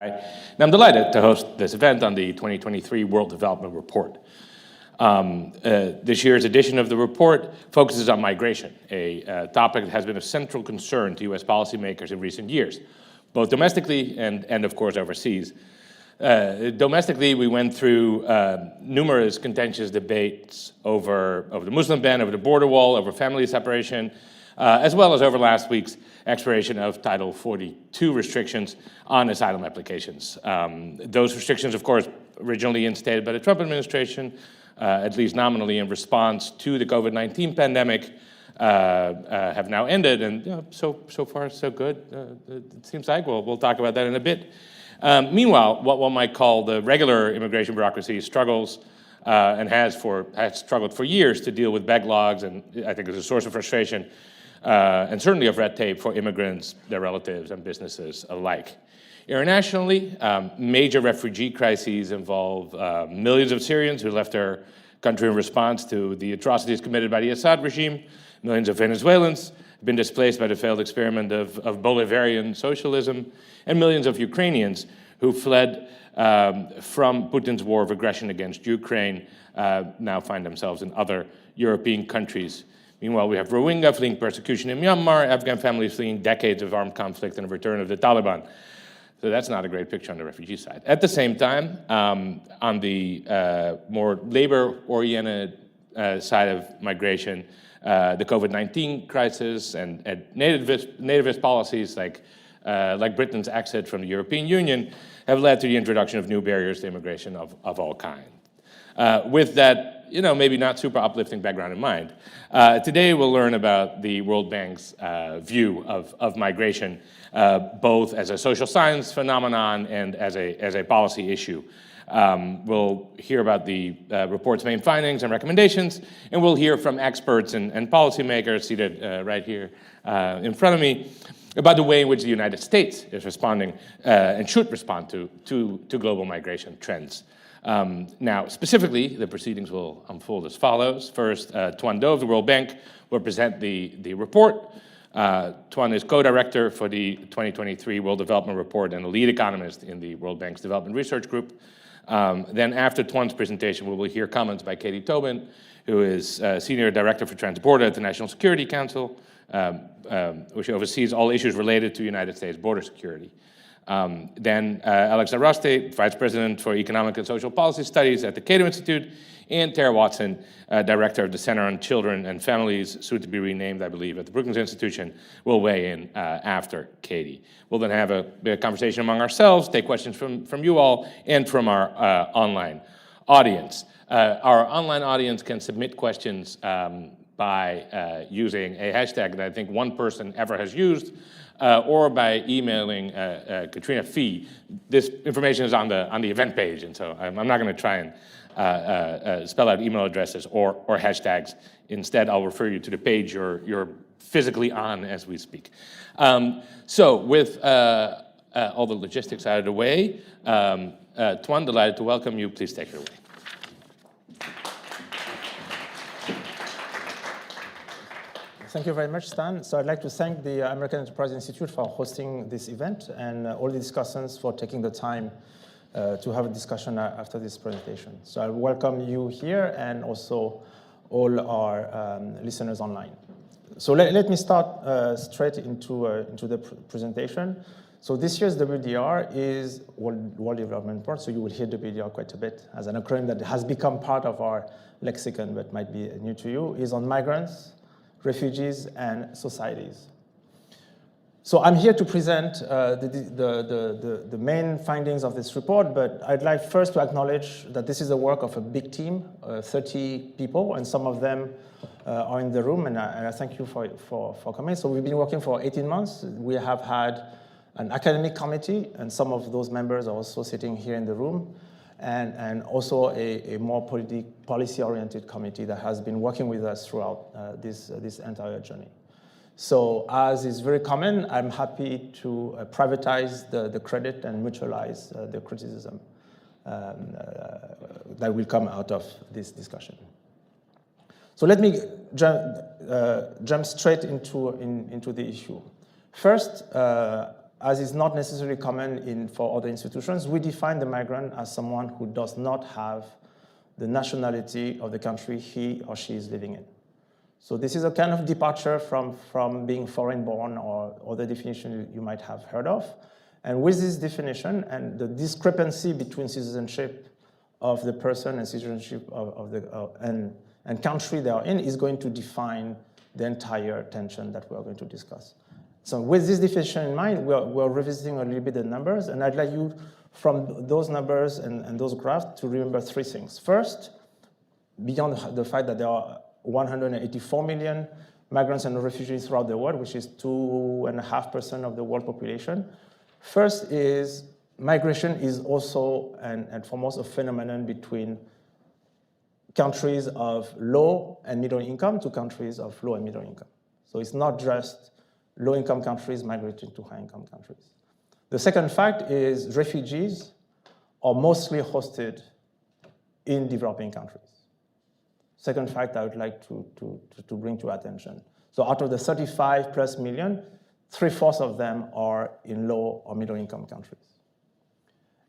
And I'm delighted to host this event on the 2023 World Development Report. This year's edition of the report focuses on migration, a topic that has been of central concern to U.S. policymakers in recent years, both domestically and of course, overseas. Domestically, we went through numerous contentious debates over the Muslim ban, over the border wall, over family separation, as well as over last week's expiration of Title 42 restrictions on asylum applications. Those restrictions, of course, originally instated by the Trump administration, at least nominally in response to the COVID-19 pandemic, have now ended, and so far so good. It seems like we'll talk about that in a bit. Meanwhile, what one might call the regular immigration bureaucracy struggles and has struggled for years to deal with backlogs, and I think is a source of frustration and certainly of red tape for immigrants, their relatives, and businesses alike. Internationally, major refugee crises involve millions of Syrians who left their country in response to the atrocities committed by the Assad regime. Millions of Venezuelans have been displaced by the failed experiment of Bolivarian socialism, and millions of Ukrainians who fled from Putin's war of aggression against Ukraine now find themselves in other European countries. Meanwhile, we have Rohingya fleeing persecution in Myanmar, Afghan families fleeing decades of armed conflict and the return of the Taliban. So that's not a great picture on the refugee side. At the same time, on the more labor-oriented side of migration, the COVID-19 crisis and nativist policies like Britain's exit from the European Union have led to the introduction of new barriers to immigration of all kinds. With that, maybe not super uplifting background in mind, today we'll learn about the World Bank's view of migration, both as a social science phenomenon and as a policy issue. We'll hear about the report's main findings and recommendations, and we'll hear from experts and policymakers seated right here in front of me about the way in which the United States is responding and should respond to global migration trends. Now, specifically, the proceedings will unfold as follows. First, Tuan Do of the World Bank will present the report. Tuan is co-director for the 2023 World Development Report and a lead economist in the World Bank's Development Research Group. Then after Tuan's presentation, we will hear comments by Katie Tobin, who is Senior Director for Transborder at the National Security Council, which oversees all issues related to United States border security. Then Alex Araste, Vice President for Economic and Social Policy Studies at the Cato Institute, and Tara Watson, Director of the Center on Children and Families, soon to be renamed, I believe, at the Brookings Institution, will weigh in after Katie. We'll then have a conversation among ourselves, take questions from you all and from our online audience. Our online audience can submit questions by using a hashtag that I think one person ever has used, or by emailing Katrina Fee. This information is on the event page, and so I'm not going to try and spell out email addresses or hashtags. Instead, I'll refer you to the page you're physically on as we speak. So with all the logistics out of the way, Tuan, delighted to welcome you. Please take it away. Thank you very much, Stan. So I'd like to thank the American Enterprise Institute for hosting this event and all the discussants for taking the time to have a discussion after this presentation. So I welcome you here and also all our listeners online. So let me start straight into the presentation. So this year's WDR is World Development Report, so you will hear WDR quite a bit as an acronym that has become part of our lexicon but might be new to you, is on migrants, refugees, and societies. So I'm here to present the main findings of this report, but I'd like first to acknowledge that this is the work of a big team, 30 people, and some of them are in the room, and I thank you for coming. So we've been working for 18 months. We have had an academic committee, and some of those members are also sitting here in the room, and also a more policy-oriented committee that has been working with us throughout this entire journey. So as is very common, I'm happy to privatize the credit and mutualize the criticism that will come out of this discussion. So let me jump straight into the issue. First, as is not necessarily common for other institutions, we define the migrant as someone who does not have the nationality of the country he or she is living in. So this is a kind of departure from being foreign-born or other definition you might have heard of. And with this definition and the discrepancy between citizenship of the person and citizenship and country they are in is going to define the entire tension that we are going to discuss. So with this definition in mind, we're revisiting a little bit the numbers, and I'd like you, from those numbers and those graphs, to remember three things. First, beyond the fact that there are 184 million migrants and refugees throughout the world, which is 2.5% of the world population. First is migration is also and foremost a phenomenon between countries of low and middle income to countries of low and middle income. So it's not just low-income countries migrating to high-income countries. The second fact is refugees are mostly hosted in developing countries. Second fact I would like to bring to attention. So out of the 35 plus million, 3/4 of them are in low or middle income countries.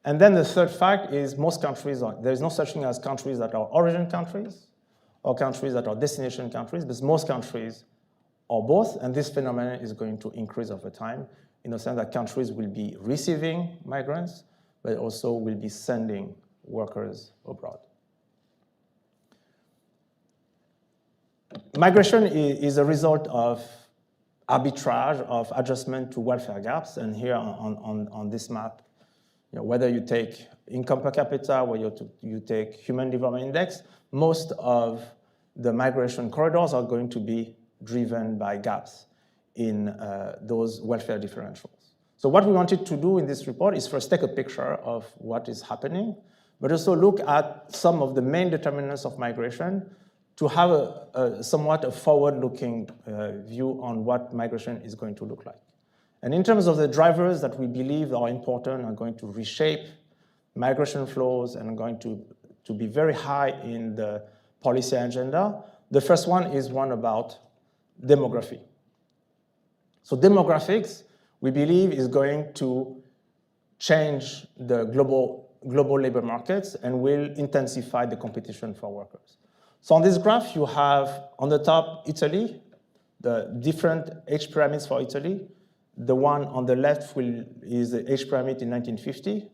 And then the third fact is most countries there is no such thing as countries that are origin countries or countries that are destination countries, but most countries are both, and this phenomenon is going to increase over time in the sense that countries will be receiving migrants, but also will be sending workers abroad. Migration is a result of arbitrage, of adjustment to welfare gaps, and here on this map, whether you take income per capita, whether you take human development index, most of the migration corridors are going to be driven by gaps in those welfare differentials. So what we wanted to do in this report is first take a picture of what is happening, but also look at some of the main determinants of migration to have somewhat a forward-looking view on what migration is going to look like. And in terms of the drivers that we believe are important and going to reshape migration flows and are going to be very high in the policy agenda, the first one is one about demography. So demographics, we believe, is going to change the global labor markets and will intensify the competition for workers. So on this graph, you have on the top Italy, the different age pyramids for Italy. The one on the left is the age pyramid in 1950.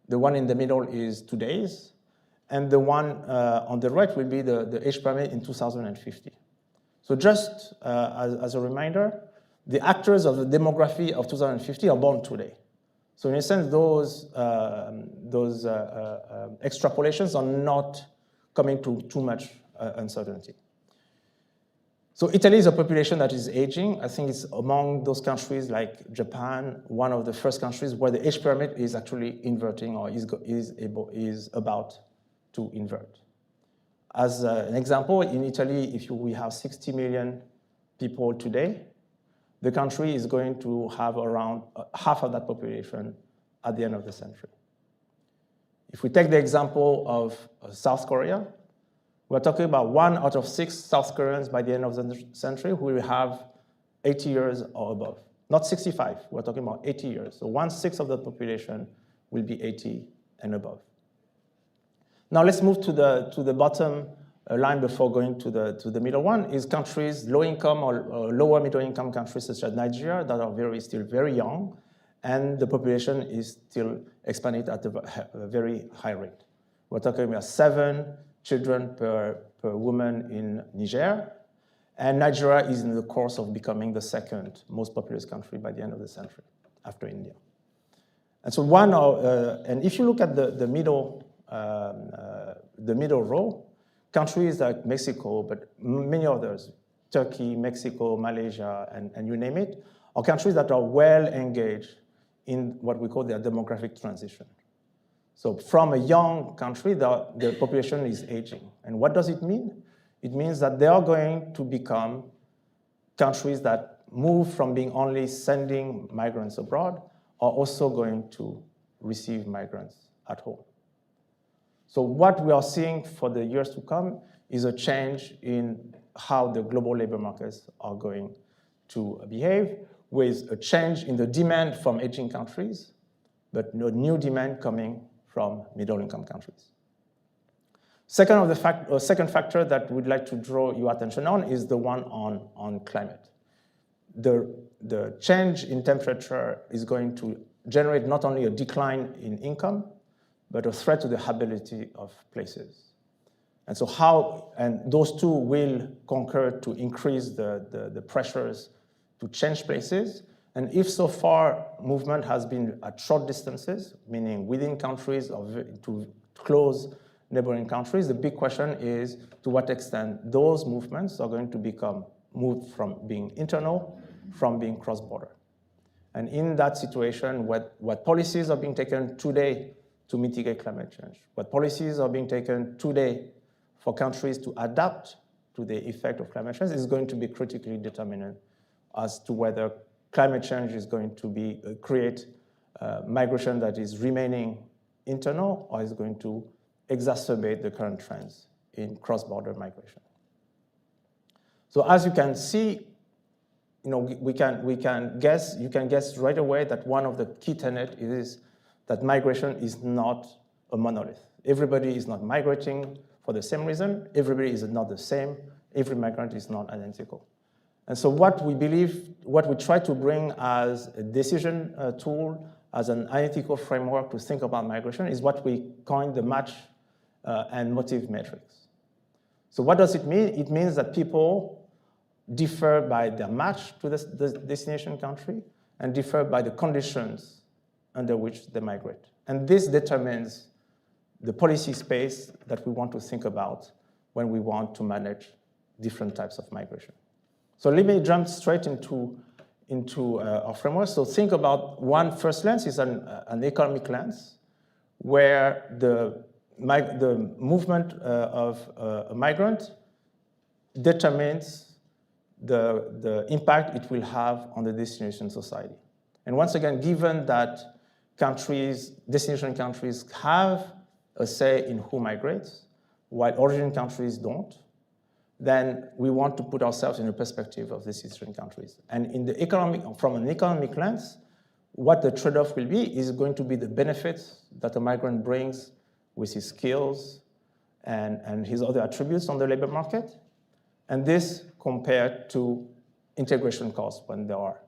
The one in the middle is today's. And the one on the right will be the age pyramid in 2050. So just as a reminder, the actors of the demography of 2050 are born today. So in a sense, those extrapolations are not coming to too much uncertainty. So Italy is a population that is aging. I think it's among those countries like Japan, one of the first countries where the age pyramid is actually inverting or is about to invert. As an example, in Italy, if we have 60 million people today, the country is going to have around half of that population at the end of the century. If we take the example of South Korea, we're talking about 1 out of 6 South Koreans by the end of the century who will have 80 years or above. Not 65, we're talking about 80 years. So 1/6 of the population will be 80 and above. Now let's move to the bottom line before going to the middle one, is countries, low income or lower middle income countries such as Nigeria that are still very young, and the population is still expanding at a very high rate. We're talking about 7 children per woman in Niger, and Nigeria is in the course of becoming the second most populous country by the end of the century, after India. And so and if you look at the middle row, countries like Mexico, but many others, Turkey, Mexico, Malaysia, and you name it, are countries that are well engaged in what we call their demographic transition. So from a young country, the population is aging. And what does it mean? It means that they are going to become countries that move from being only sending migrants abroad, are also going to receive migrants at home. So what we are seeing for the years to come is a change in how the global labor markets are going to behave, with a change in the demand from aging countries, but no new demand coming from middle-income countries. Second factor that we'd like to draw your attention on is the one on climate. The change in temperature is going to generate not only a decline in income, but a threat to the habitability of places. And so those two will concur to increase the pressures to change places. And if so far movement has been at short distances, meaning within countries or to close neighboring countries, the big question is to what extent those movements are going to become moved from being internal, from being cross-border. And in that situation, what policies are being taken today to mitigate climate change, what policies are being taken today for countries to adapt to the effect of climate change is going to be critically determinant as to whether climate change is going to create migration that is remaining internal or is going to exacerbate the current trends in cross-border migration. So as you can see, you can guess right away that one of the key tenets is that migration is not a monolith. Everybody is not migrating for the same reason. Everybody is not the same. Every migrant is not identical. And so what we try to bring as a decision tool, as an analytical framework to think about migration is what we coined the match and motive matrix. So what does it mean? It means that people differ by their match to the destination country and differ by the conditions under which they migrate. And this determines the policy space that we want to think about when we want to manage different types of migration. So let me jump straight into our framework. So think about one first lens is an economic lens where the movement of a migrant determines the impact it will have on the destination society. And once again, given that destination countries have a say in who migrates, while origin countries don't, then we want to put ourselves in the perspective of these destination countries. And from an economic lens, what the trade-off will be is going to be the benefits that a migrant brings with his skills and his other attributes on the labor market, and this compared to integration costs when there are.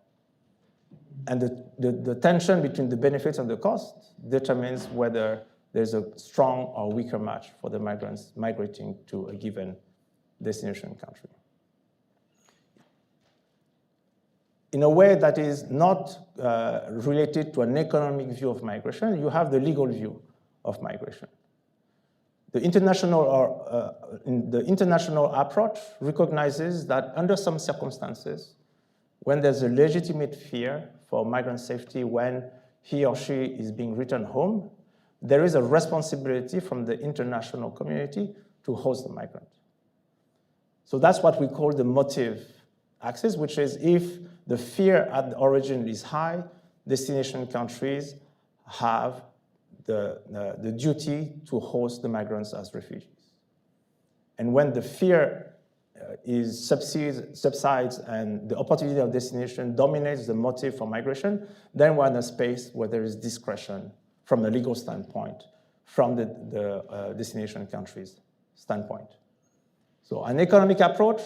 And the tension between the benefits and the costs determines whether there's a strong or weaker match for the migrants migrating to a given destination country. In a way that is not related to an economic view of migration, you have the legal view of migration. The international approach recognizes that under some circumstances, when there's a legitimate fear for migrant safety when he or she is being returned home, there is a responsibility from the international community to host the migrant. So that's what we call the motive axis, which is if the fear at the origin is high, destination countries have the duty to host the migrants as refugees. And when the fear subsides and the opportunity of destination dominates the motive for migration, then we're in a space where there is discretion from a legal standpoint, from the destination country's standpoint. So an economic approach,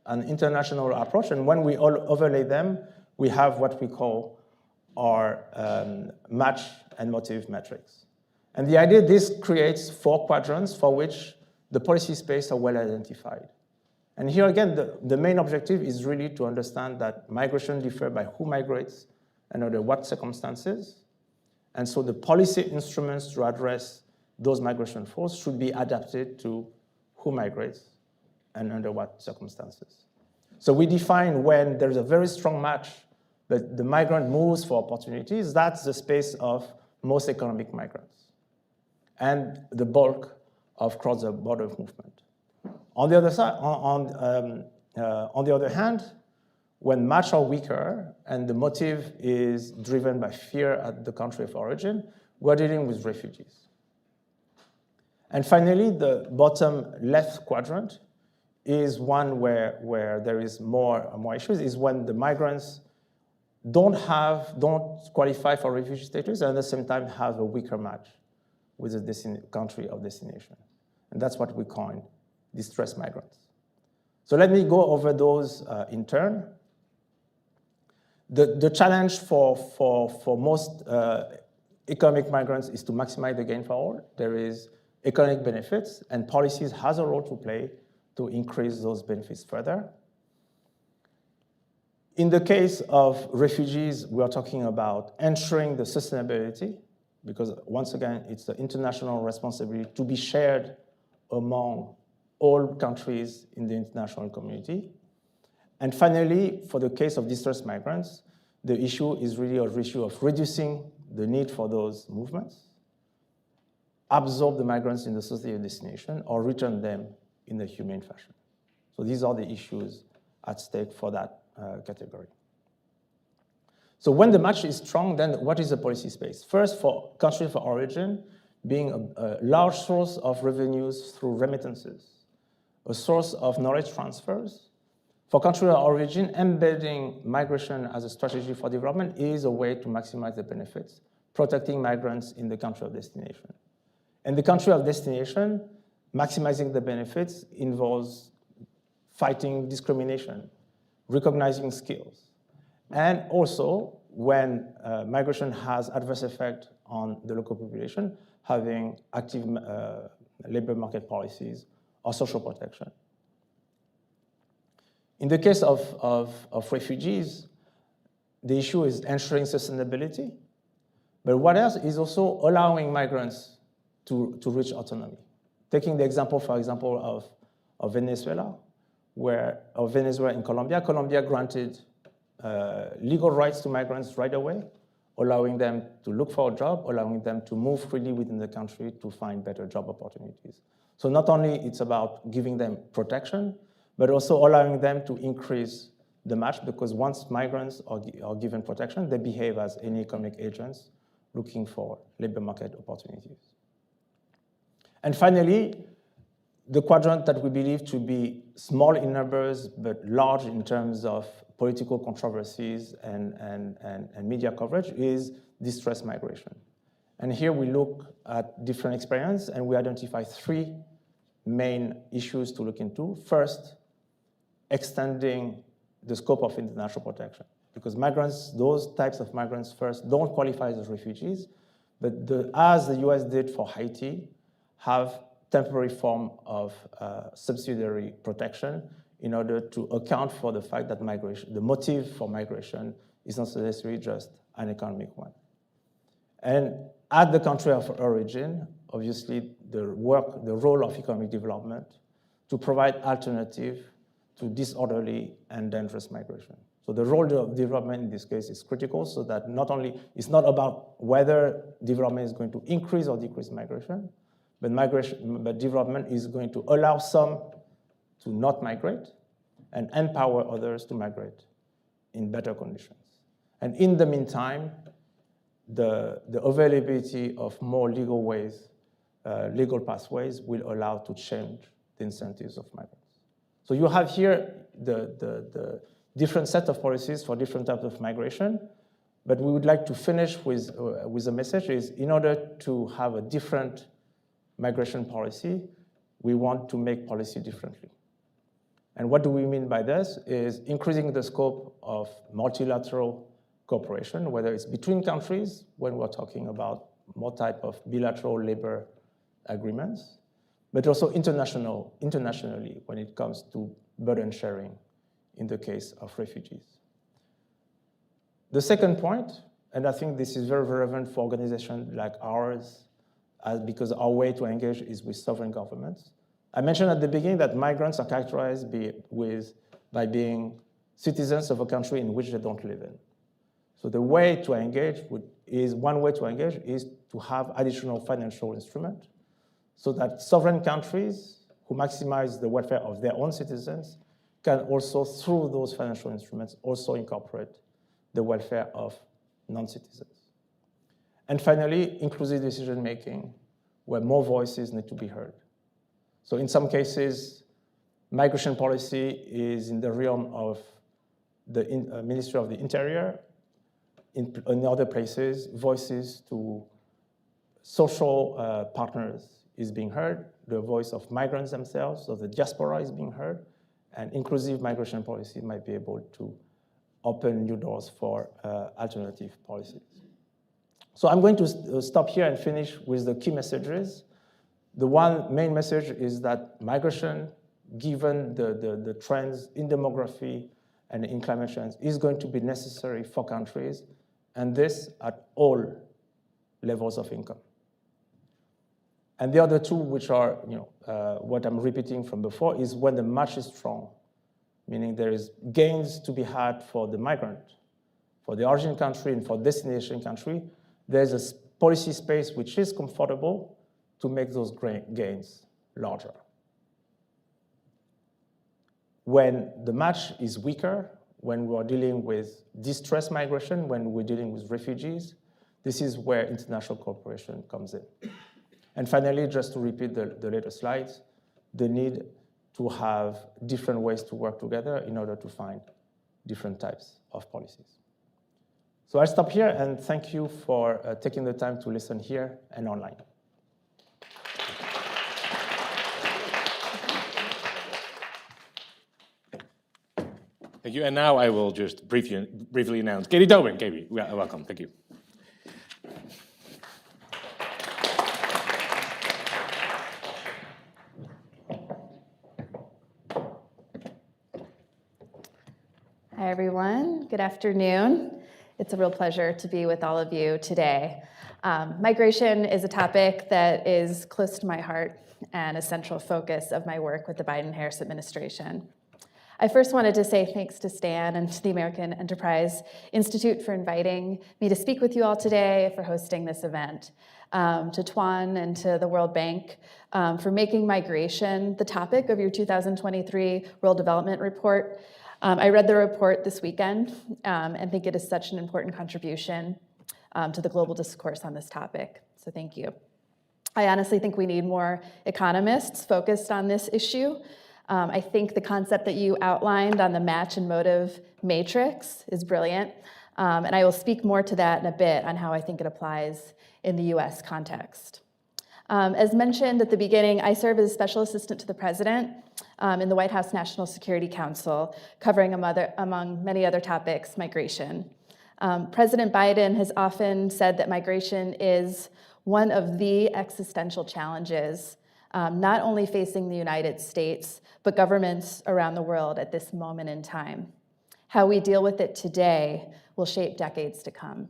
an international approach, and when we all overlay them, we have what we call our match and motive metrics. And the idea, this creates 4 quadrants for which the policy space are well identified. And here again, the main objective is really to understand that migration differs by who migrates and under what circumstances. And so the policy instruments to address those migration flows should be adapted to who migrates and under what circumstances. So we define when there's a very strong match, but the migrant moves for opportunities, that's the space of most economic migrants and the bulk of cross-border movement. On the other side, on the other hand, when match are weaker and the motive is driven by fear at the country of origin, we're dealing with refugees. And finally, the bottom left quadrant is one where there is more issues, is when the migrants, don't qualify for refugee status, and at the same time have a weaker match with the country of destination. And that's what we coin distressed migrants. So let me go over those in turn. The challenge for most economic migrants is to maximize the gain for all. There is economic benefits, and policies has a role to play to increase those benefits further. In the case of refugees, we are talking about ensuring the sustainability, because once again, it's the international responsibility to be shared among all countries in the international community. And finally, for the case of distressed migrants, the issue is really an issue of reducing the need for those movements, absorb the migrants in the society of destination, or return them in a humane fashion. So these are the issues at stake for that category. So when the match is strong, then what is the policy space? First, for country of origin, being a large source of revenues through remittances, a source of knowledge transfers. For country of origin, embedding migration as a strategy for development is a way to maximize the benefits, protecting migrants in the country of destination. And the country of destination, maximizing the benefits involves fighting discrimination, recognizing skills, and also when migration has adverse effect on the local population, having active labor market policies or social protection. In the case of refugees, the issue is ensuring sustainability, but what else is also allowing migrants to reach autonomy. Taking the example, for example, of Venezuela, Venezuela and Colombia granted legal rights to migrants right away, allowing them to look for a job, allowing them to move freely within the country to find better job opportunities. So not only it's about giving them protection, but also allowing them to increase the match, because once migrants are given protection, they behave as any economic agents looking for labor market opportunities. And finally, the quadrant that we believe to be small in numbers, but large in terms of political controversies and media coverage is distressed migration. And here we look at different experience, and we identify three main issues to look into. First, extending the scope of international protection, because migrants, those types of migrants first, don't qualify as refugees, but as the US did for Haiti, have temporary form of subsidiary protection in order to account for the fact that migration, the motive for migration is not necessarily just an economic one. And at the country of origin, obviously the role of economic development to provide alternative to disorderly and dangerous migration. So the role of development in this case is critical, so that not only, it's not about whether development is going to increase or decrease migration, but development is going to allow some to not migrate and empower others to migrate in better conditions. And in the meantime, the availability of more legal ways, legal pathways will allow to change the incentives of migrants. So you have here the different set of policies for different types of migration, but we would like to finish with a message is, in order to have a different migration policy, we want to make policy differently. And what do we mean by this is increasing the scope of multilateral cooperation, whether it's between countries, when we're talking about more type of bilateral labor agreements, but also internationally when it comes to burden sharing in the case of refugees. The second point, and I think this is very relevant for organizations like ours, because our way to engage is with sovereign governments. I mentioned at the beginning that migrants are characterized by being citizens of a country in which they don't live in. So the way to engage one way to engage is to have additional financial instruments so that sovereign countries who maximize the welfare of their own citizens can also, through those financial instruments, also incorporate the welfare of non-citizens. And finally, inclusive decision-making, where more voices need to be heard. So in some cases, migration policy is in the realm of the Ministry of the Interior, in other places, voices to social partners is being heard, the voice of migrants themselves, of the diaspora is being heard, and inclusive migration policy might be able to open new doors for alternative policies. So I'm going to stop here and finish with the key messages. The one main message is that migration, given the trends in demography and in climate change, is going to be necessary for countries, and this at all levels of income. And the other two, which are what I'm repeating from before, is when the match is strong, meaning there is gains to be had for the migrant, for the origin country and for destination country, there's a policy space which is comfortable to make those gains larger. When the match is weaker, when we're dealing with distress migration, when we're dealing with refugees, this is where international cooperation comes in. And finally, just to repeat the later slides, the need to have different ways to work together in order to find different types of policies. So I'll stop here and thank you for taking the time to listen here and online. Thank you. And now I will just briefly announce Katie Tobin. Katie, welcome. Thank you. Hi, everyone. Good afternoon. It's a real pleasure to be with all of you today. Migration is a topic that is close to my heart and a central focus of my work with the Biden-Harris administration. I first wanted to say thanks to Stan and to the American Enterprise Institute for inviting me to speak with you all today, for hosting this event, to Tuan and to the World Bank for making migration the topic of your 2023 World Development Report. I read the report this weekend and think it is such an important contribution to the global discourse on this topic, so thank you. I honestly think we need more economists focused on this issue. I think the concept that you outlined on the match and motive matrix is brilliant, and I will speak more to that in a bit on how I think it applies in the US context. As mentioned at the beginning, I serve as Special Assistant to the President in the White House National Security Council, covering among many other topics, migration. President Biden has often said that migration is one of the existential challenges, not only facing the United States, but governments around the world at this moment in time. How we deal with it today will shape decades to come.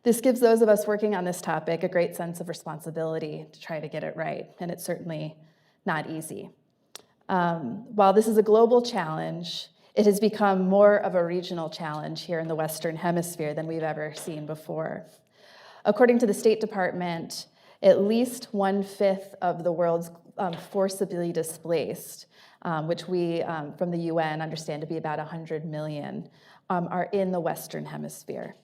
This gives those of us working on this topic a great sense of responsibility to try to get it right, and it's certainly not easy. While this is a global challenge, it has become more of a regional challenge here in the Western Hemisphere than we've ever seen before. According to the State Department, at least 1/5 of the world's forcibly displaced, which we from the UN understand to be about 100 million, are in the Western Hemisphere.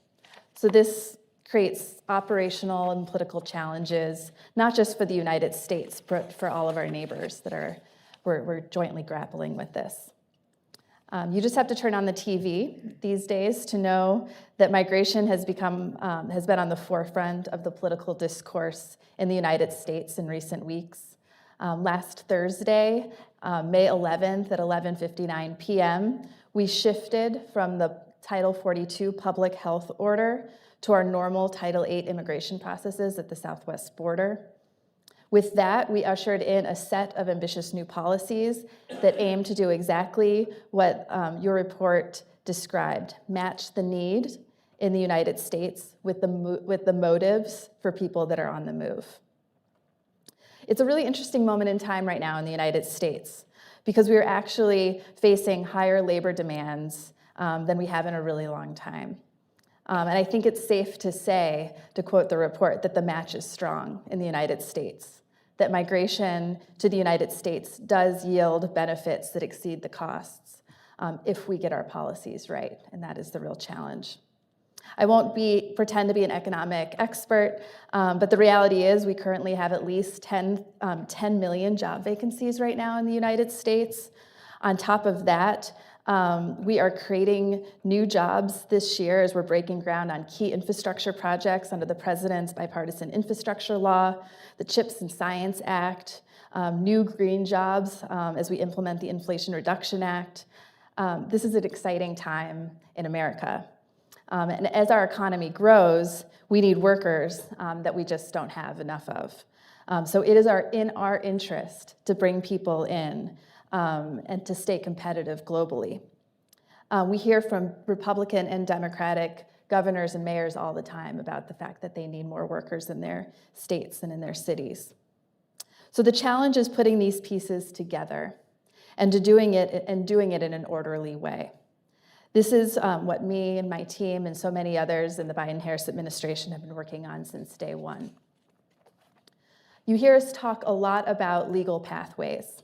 So this creates operational and political challenges, not just for the United States, but for all of our neighbors that we're jointly grappling with this. You just have to turn on the TV these days to know that migration has been on the forefront of the political discourse in the United States in recent weeks. Last Thursday, May 11th at 11:59 p.m., we shifted from the Title 42 public health order to our normal Title 8 immigration processes at the southwest border. With that, we ushered in a set of ambitious new policies that aim to do exactly what your report described, match the need in the United States with the motives for people that are on the move. It's a really interesting moment in time right now in the United States because we are actually facing higher labor demands than we have in a really long time. And I think it's safe to say, to quote the report, that the match is strong in the United States, that migration to the United States does yield benefits that exceed the costs if we get our policies right, and that is the real challenge. I won't pretend to be an economic expert, but the reality is we currently have at least 10 million job vacancies right now in the United States. On top of that, We are creating new jobs this year as we're breaking ground on key infrastructure projects under the President's bipartisan infrastructure law, the CHIPS and Science Act, new green jobs as we implement the Inflation Reduction Act. This is an exciting time in America. And as our economy grows, we need workers that we just don't have enough of. So it is in our interest to bring people in and to stay competitive globally. We hear from Republican and Democratic governors and mayors all the time about the fact that they need more workers in their states and in their cities. So the challenge is putting these pieces together and doing it in an orderly way. This is what me and my team and so many others in the Biden-Harris administration have been working on since day one. You hear us talk a lot about legal pathways.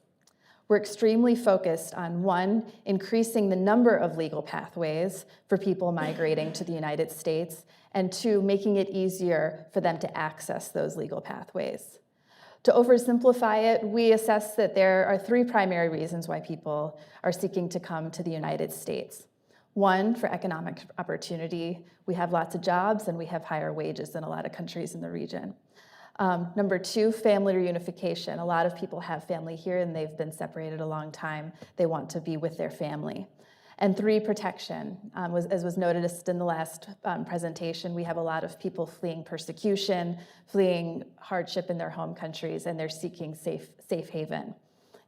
We're extremely focused on, one, increasing the number of legal pathways for people migrating to the United States, and two, making it easier for them to access those legal pathways. To oversimplify it, we assess that there are three primary reasons why people are seeking to come to the United States. One, for economic opportunity. We have lots of jobs and we have higher wages than a lot of countries in the region. Number two, family reunification. A lot of people have family here and they've been separated a long time. They want to be with their family. And three, protection. As was noted in the last presentation, we have a lot of people fleeing persecution, fleeing hardship in their home countries, and they're seeking safe haven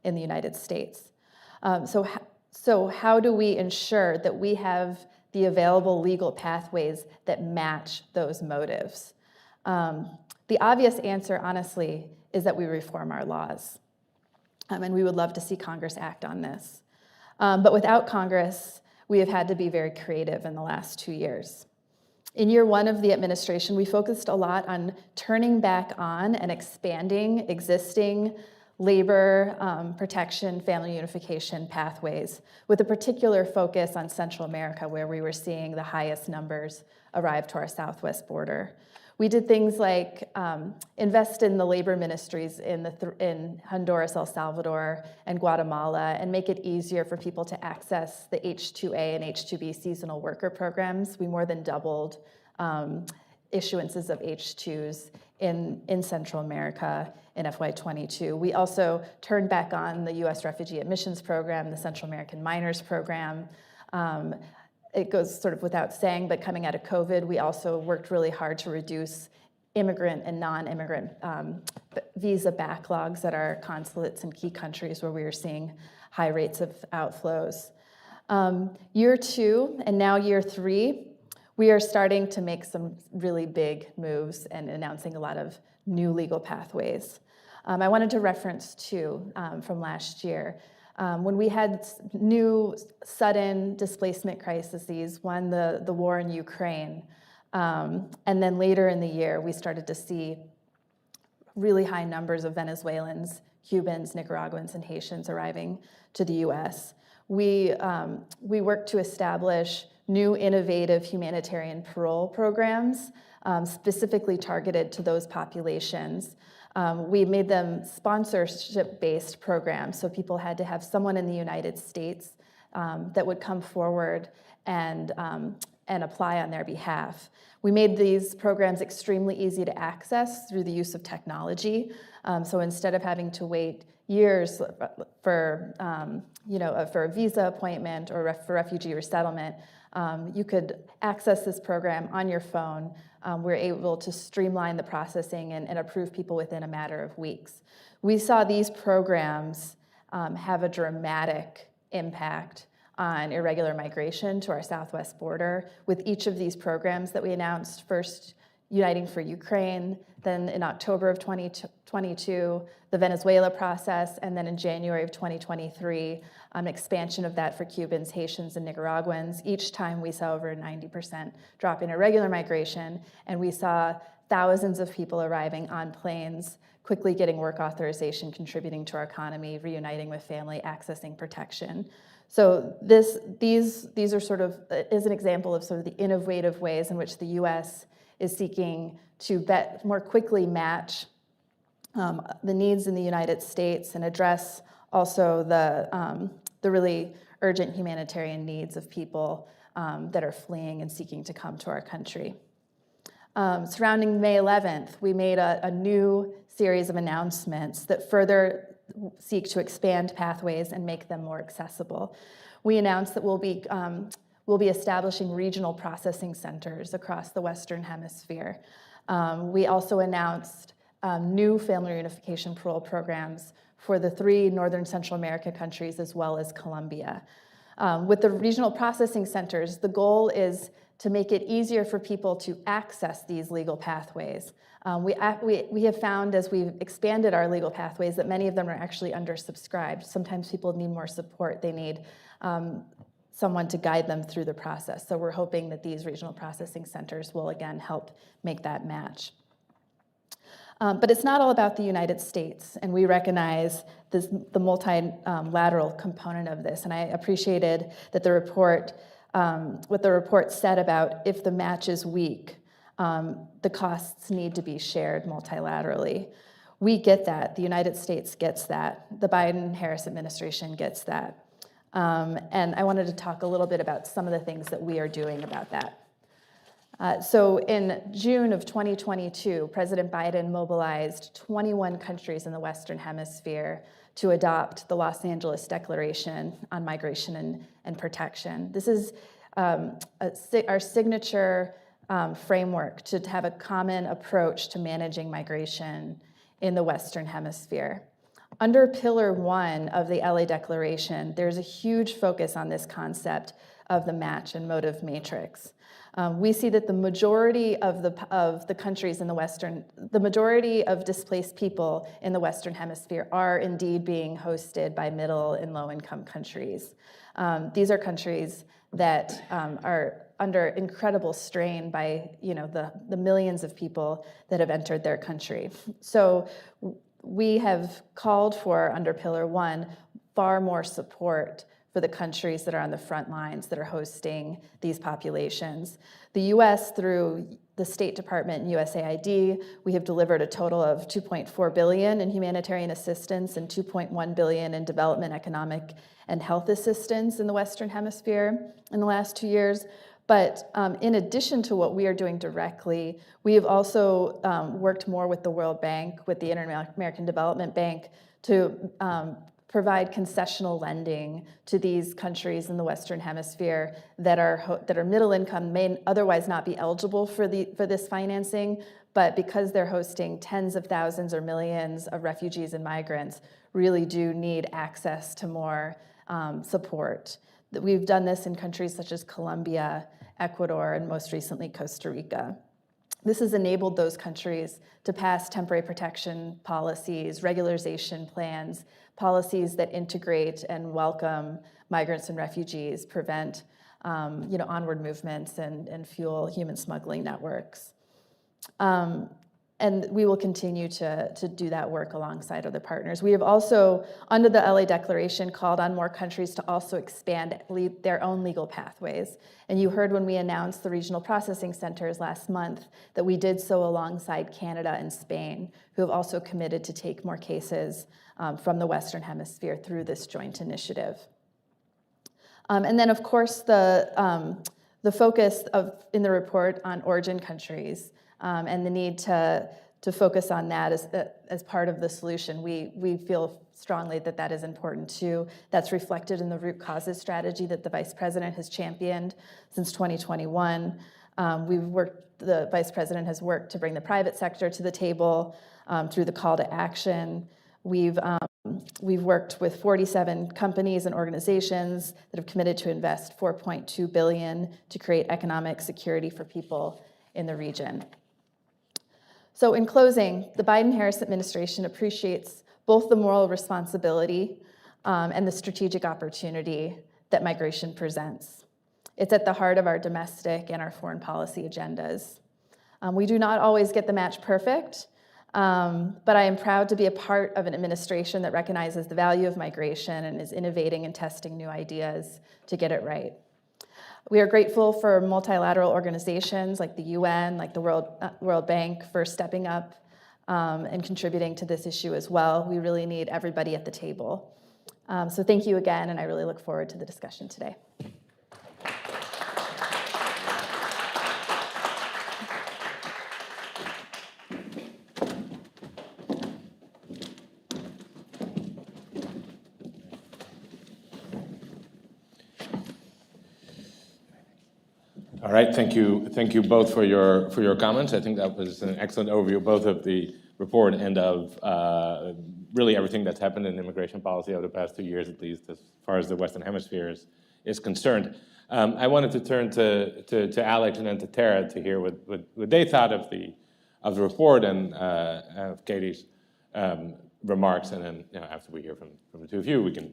in the United States. So how do we ensure that we have the available legal pathways that match those motives? The obvious answer, honestly, is that we reform our laws. And we would love to see Congress act on this. But without Congress, we have had to be very creative in the last 2 years. In year one of the administration, we focused a lot on turning back on and expanding existing labor protection, family unification pathways, with a particular focus on Central America, where we were seeing the highest numbers arrive to our southwest border. We did things like invest in the labor ministries in Honduras, El Salvador, and Guatemala, and make it easier for people to access the H-2A and H-2B seasonal worker programs. We more than doubled issuances of H-2s in Central America in FY22. We also turned back on the U.S. Refugee Admissions Program, the Central American Minors Program. It goes sort of without saying, but coming out of COVID, we also worked really hard to reduce immigrant and non-immigrant visa backlogs at our consulates in key countries where we were seeing high rates of outflows. Year two and now year three, we are starting to make some really big moves and announcing a lot of new legal pathways. I wanted to reference two from last year. When we had new sudden displacement crises, one, the war in Ukraine, and then later in the year, we started to see really high numbers of Venezuelans, Cubans, Nicaraguans, and Haitians arriving to the US. We worked to establish new innovative humanitarian parole programs specifically targeted to those populations. We made them sponsorship-based programs, so people had to have someone in the United States that would come forward and apply on their behalf. We made these programs extremely easy to access through the use of technology. So instead of having to wait years for a visa appointment or for refugee resettlement, you could access this program on your phone. We're able to streamline the processing and approve people within a matter of weeks. We saw these programs have a dramatic impact on irregular migration to our southwest border, with each of these programs that we announced, first Uniting for Ukraine, then in October of 2022, the Venezuela process, and then in January of 2023, an expansion of that for Cubans, Haitians, and Nicaraguans. Each time we saw over a 90% drop in irregular migration, and we saw thousands of people arriving on planes, quickly getting work authorization, contributing to our economy, reuniting with family, accessing protection. So these are sort of is an example of sort of the innovative ways in which the U.S. is seeking to more quickly match the needs in the United States and address also the really urgent humanitarian needs of people that are fleeing and seeking to come to our country. Surrounding May 11th, we made a new series of announcements that further seek to expand pathways and make them more accessible. We announced that we'll be establishing regional processing centers across the Western Hemisphere. We also announced new family reunification parole programs for the 3 Northern Central America countries as well as Colombia. With the regional processing centers, the goal is to make it easier for people to access these legal pathways. We have found as we've expanded our legal pathways that many of them are actually undersubscribed. Sometimes people need more support. They need someone to guide them through the process. So we're hoping that these regional processing centers will again help make that match. But it's not all about the United States, and we recognize the multilateral component of this. And I appreciated that what the report said about if the match is weak, the costs need to be shared multilaterally. We get that. The United States gets that. The Biden-Harris administration gets that. And I wanted to talk a little bit about some of the things that we are doing about that. So in June of 2022, President Biden mobilized 21 countries in the Western Hemisphere to adopt the Los Angeles Declaration on Migration and Protection. This is our signature framework to have a common approach to managing migration in the Western Hemisphere. Under Pillar 1 of the LA Declaration, there's a huge focus on this concept of the match and motive matrix. We see that the majority of the countries in the majority of displaced people in the Western Hemisphere are indeed being hosted by middle and low-income countries. These are countries that are under incredible strain by the millions of people that have entered their country. So we have called for, under Pillar 1, far more support for the countries that are on the front lines that are hosting these populations. The US, through the State Department and USAID, we have delivered a total of $2.4 billion in humanitarian assistance and $2.1 billion in development, economic, and health assistance in the Western Hemisphere in the last 2 years. But in addition to what we are doing directly, we have also worked more with the World Bank, with the Inter-American Development Bank, to provide concessional lending to these countries in the Western Hemisphere that are middle income, may otherwise not be eligible for this financing, but because they're hosting tens of thousands or millions of refugees and migrants, really do need access to more support. We've done this in countries such as Colombia, Ecuador, and most recently Costa Rica. This has enabled those countries to pass temporary protection policies, regularization plans, policies that integrate and welcome migrants and refugees, prevent onward movements and fuel human smuggling networks. And we will continue to do that work alongside other partners. We have also, under the LA Declaration, called on more countries to also expand their own legal pathways. And you heard when we announced the regional processing centers last month that we did so alongside Canada and Spain, who have also committed to take more cases from the Western Hemisphere through this joint initiative. And then, of course, the focus in the report on origin countries and the need to focus on that as part of the solution. We feel strongly that that is important too. That's reflected in the root causes strategy that the Vice President has championed since 2021. The Vice President has worked to bring the private sector to the table through the call to action. We've worked with 47 companies and organizations that have committed to invest $4.2 billion to create economic security for people in the region. So in closing, the Biden-Harris administration appreciates both the moral responsibility and the strategic opportunity that migration presents. It's at the heart of our domestic and our foreign policy agendas. We do not always get the match perfect, but I am proud to be a part of an administration that recognizes the value of migration and is innovating and testing new ideas to get it right. We are grateful for multilateral organizations like the UN, like the World Bank, for stepping up and contributing to this issue as well. We really need everybody at the table. So thank you again, and I really look forward to the discussion today. All right, thank you both for your comments. I think that was an excellent overview, both of the report and of really everything that's happened in immigration policy over the past 2 years, at least as far as the Western Hemisphere is concerned. I wanted to turn to Alex and then to Tara to hear what they thought of the report and of Katie's remarks, and then after we hear from the two of you, we can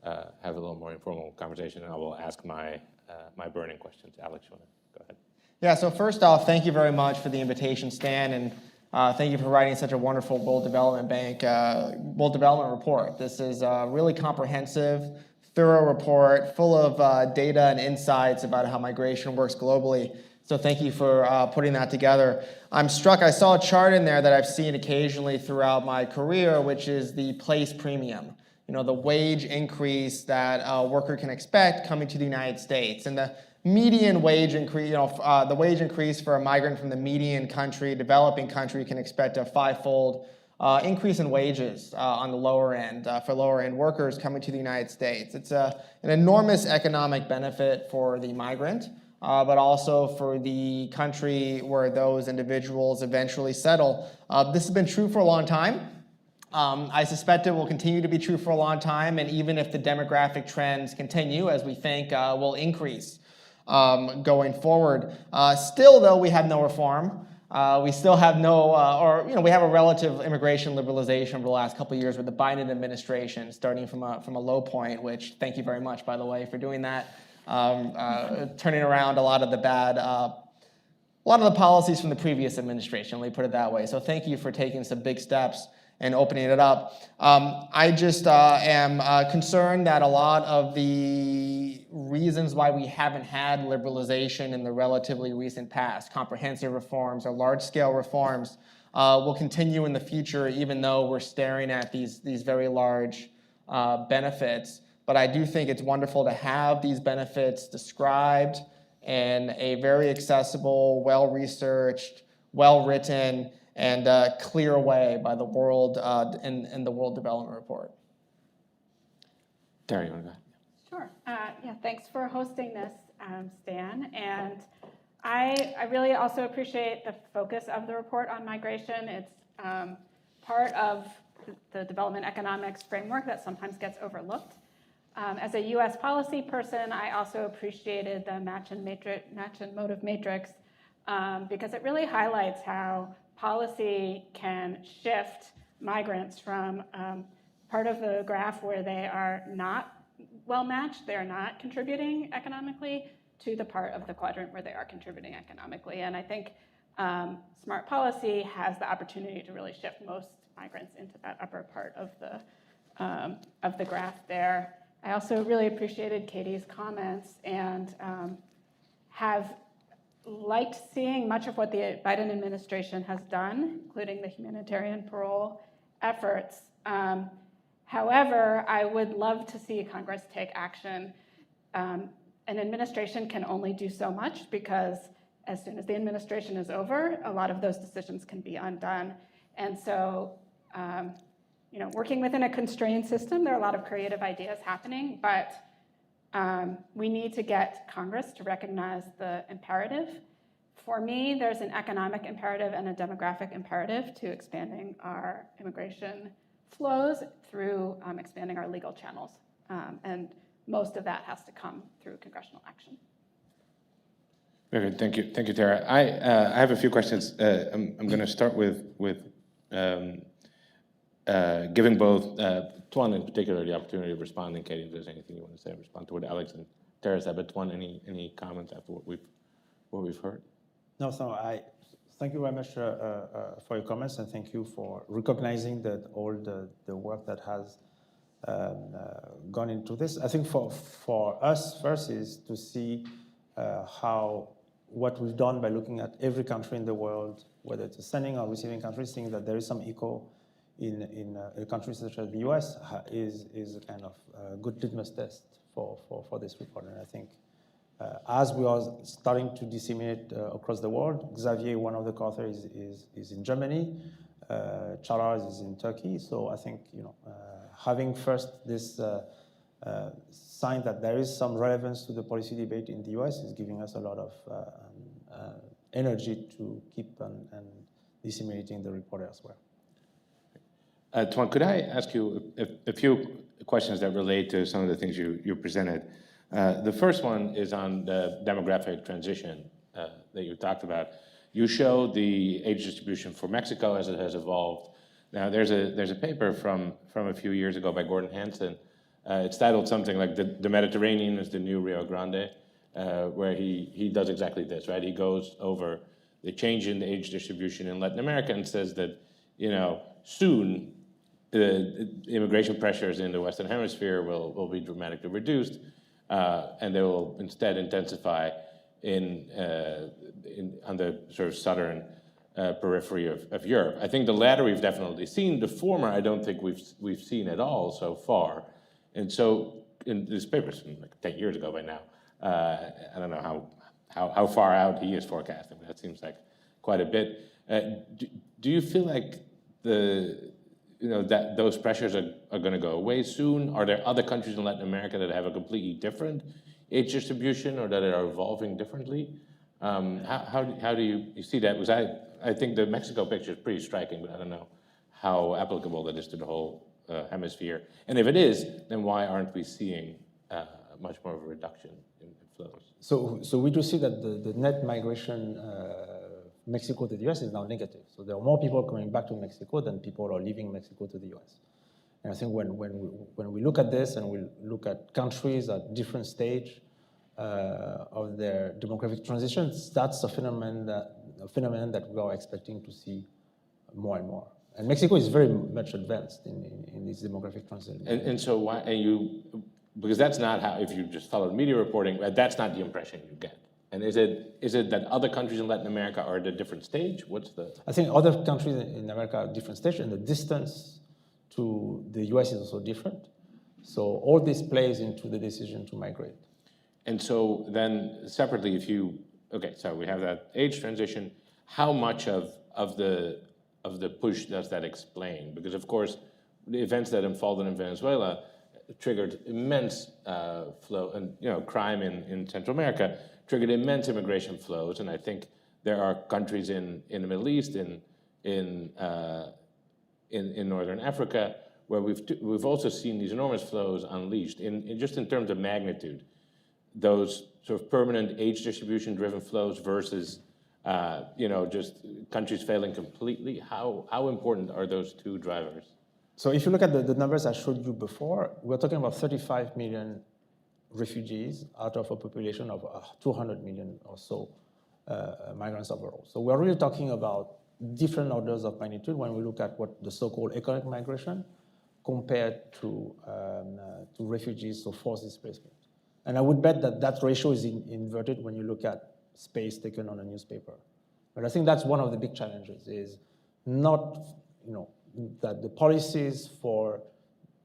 have a little more informal conversation, and I will ask my burning questions. Alex, you want to go ahead? Yeah, so first off, thank you very much for the invitation, Stan, and thank you for writing such a wonderful World Development report. This is a really comprehensive, thorough report full of data and insights about how migration works globally. So thank you for putting that together. I'm struck, I saw a chart in there that I've seen occasionally throughout my career, which is the place premium. The wage increase that a worker can expect coming to the United States. And the median wage increase, the wage increase for a migrant from the median country, developing country, can expect a five-fold increase in wages on the lower end for lower-end workers coming to the United States. It's an enormous economic benefit for the migrant, but also for the country where those individuals eventually settle. This has been true for a long time. I suspect it will continue to be true for a long time, and even if the demographic trends continue, as we think will increase going forward. Still, though, we have no reform. We still have we have a relative immigration liberalization over the last couple of years with the Biden administration, starting from a low point, which, thank you very much, by the way, for doing that, turning around a lot of the policies from the previous administration, let me put it that way. So thank you for taking some big steps and opening it up. I just am concerned that a lot of the reasons why we haven't had liberalization in the relatively recent past, comprehensive reforms or large-scale reforms, will continue in the future, even though we're staring at these very large benefits. But I do think it's wonderful to have these benefits described in a very accessible, well-researched, well-written, and clear way by the world in the World Development Report. Tara, you want to go? Sure. Yeah, thanks for hosting this, Stan. And I really also appreciate the focus of the report on migration. It's part of the development economics framework that sometimes gets overlooked. As a U.S. policy person, I also appreciated the match and motive matrix because it really highlights how policy can shift migrants from part of the graph where they are not well matched, they are not contributing economically, to the part of the quadrant where they are contributing economically. And I think smart policy has the opportunity to really shift most migrants into that upper part of the graph there. I also really appreciated Katie's comments and have liked seeing much of what the Biden administration has done, including the humanitarian parole efforts. However, I would love to see Congress take action. An administration can only do so much because as soon as the administration is over, a lot of those decisions can be undone. And so, working within a constrained system, there are a lot of creative ideas happening, but we need to get Congress to recognize the imperative. For me, there's an economic imperative and a demographic imperative to expanding our immigration flows through expanding our legal channels. And most of that has to come through congressional action. Very good. Thank you, Tara. I have a few questions. I'm going to start with giving both Tuan in particular the opportunity of responding. Katie, if there's anything you want to say, respond to what Alex and Tara said. But Tuan, any comments after what we've heard? No, so I thank you very much for your comments, and thank you for recognizing that all the work that has gone into this. I think for us first is to see how what we've done by looking at every country in the world, whether it's a sending or receiving country, seeing that there is some echo in a country such as the US is a kind of good litmus test for this report. And I think as we are starting to disseminate across the world, Xavier, one of the co-authors, is in Germany. Charles is in Turkey. So I think having first this sign that there is some relevance to the policy debate in the US is giving us a lot of energy to keep and disseminating the report elsewhere. Tuan, could I ask you a few questions that relate to some of the things you presented? The first one is on the demographic transition that you talked about. You showed the age distribution for Mexico as it has evolved. Now, there's a paper from a few years ago by Gordon Hanson. It's titled something like the Mediterranean is the new Rio Grande, where he does exactly this, right? He goes over the change in the age distribution in Latin America and says that, soon the immigration pressures in the Western Hemisphere will be dramatically reduced, and they will instead intensify on the sort of southern periphery of Europe. I think the latter we've definitely seen. The former, I don't think we've seen at all so far. And so, in this paper, it's like 10 years ago by now. I don't know how far out he is forecasting, but that seems like quite a bit. Do you feel like that those pressures are going to go away soon? Are there other countries in Latin America that have a completely different age distribution or that are evolving differently? How do you see that? Because I think the Mexico picture is pretty striking, but I don't know how applicable that is to the whole hemisphere. And if it is, then why aren't we seeing much more of a reduction in flows? So we do see that the net migration Mexico to the US is now negative. So there are more people coming back to Mexico than people are leaving Mexico to the US. And I think when we look at this and we look at countries at different stage of their demographic transitions, that's a phenomenon that we are expecting to see more and more. And Mexico is very much advanced in this demographic transition. And so why? Because that's not how. If you just followed media reporting, that's not the impression you get. And is it that other countries in Latin America are at a different stage? I think other countries in America are at different stage, and the distance to the US is also different. So all this plays into the decision to migrate. And so then separately, so we have that age transition. How much of the push does that explain? Because of course, the events that unfolded in Venezuela triggered immense flow, and crime in Central America triggered immense immigration flows. And I think there are countries in the Middle East, in Northern Africa, where we've also seen these enormous flows unleashed. Just in terms of magnitude, those sort of permanent age distribution-driven flows versus just countries failing completely. How important are those two drivers? So if you look at the numbers I showed you before, we're talking about 35 million refugees out of a population of 200 million or so migrants overall. So we're really talking about different orders of magnitude when we look at what the so-called economic migration compared to refugees, so forced displacement. And I would bet that ratio is inverted when you look at space taken on a newspaper. But I think that's one of the big challenges, is not, that the policies for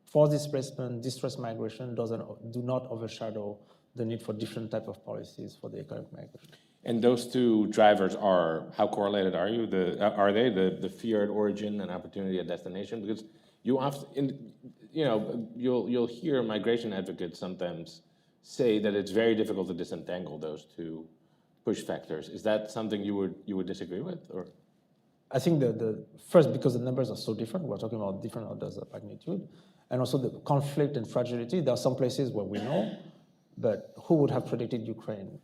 forced displacement, distress migration do not overshadow the need for different type of policies for the economic migration. And those two drivers how correlated are they the fear at origin and opportunity at destination? Because you often, you'll hear migration advocates sometimes say that it's very difficult to disentangle those two push factors. Is that something you would disagree with, or? I think the first, because the numbers are so different, we're talking about different orders of magnitude, and also the conflict and fragility. There are some places where we know, but who would have predicted Ukraine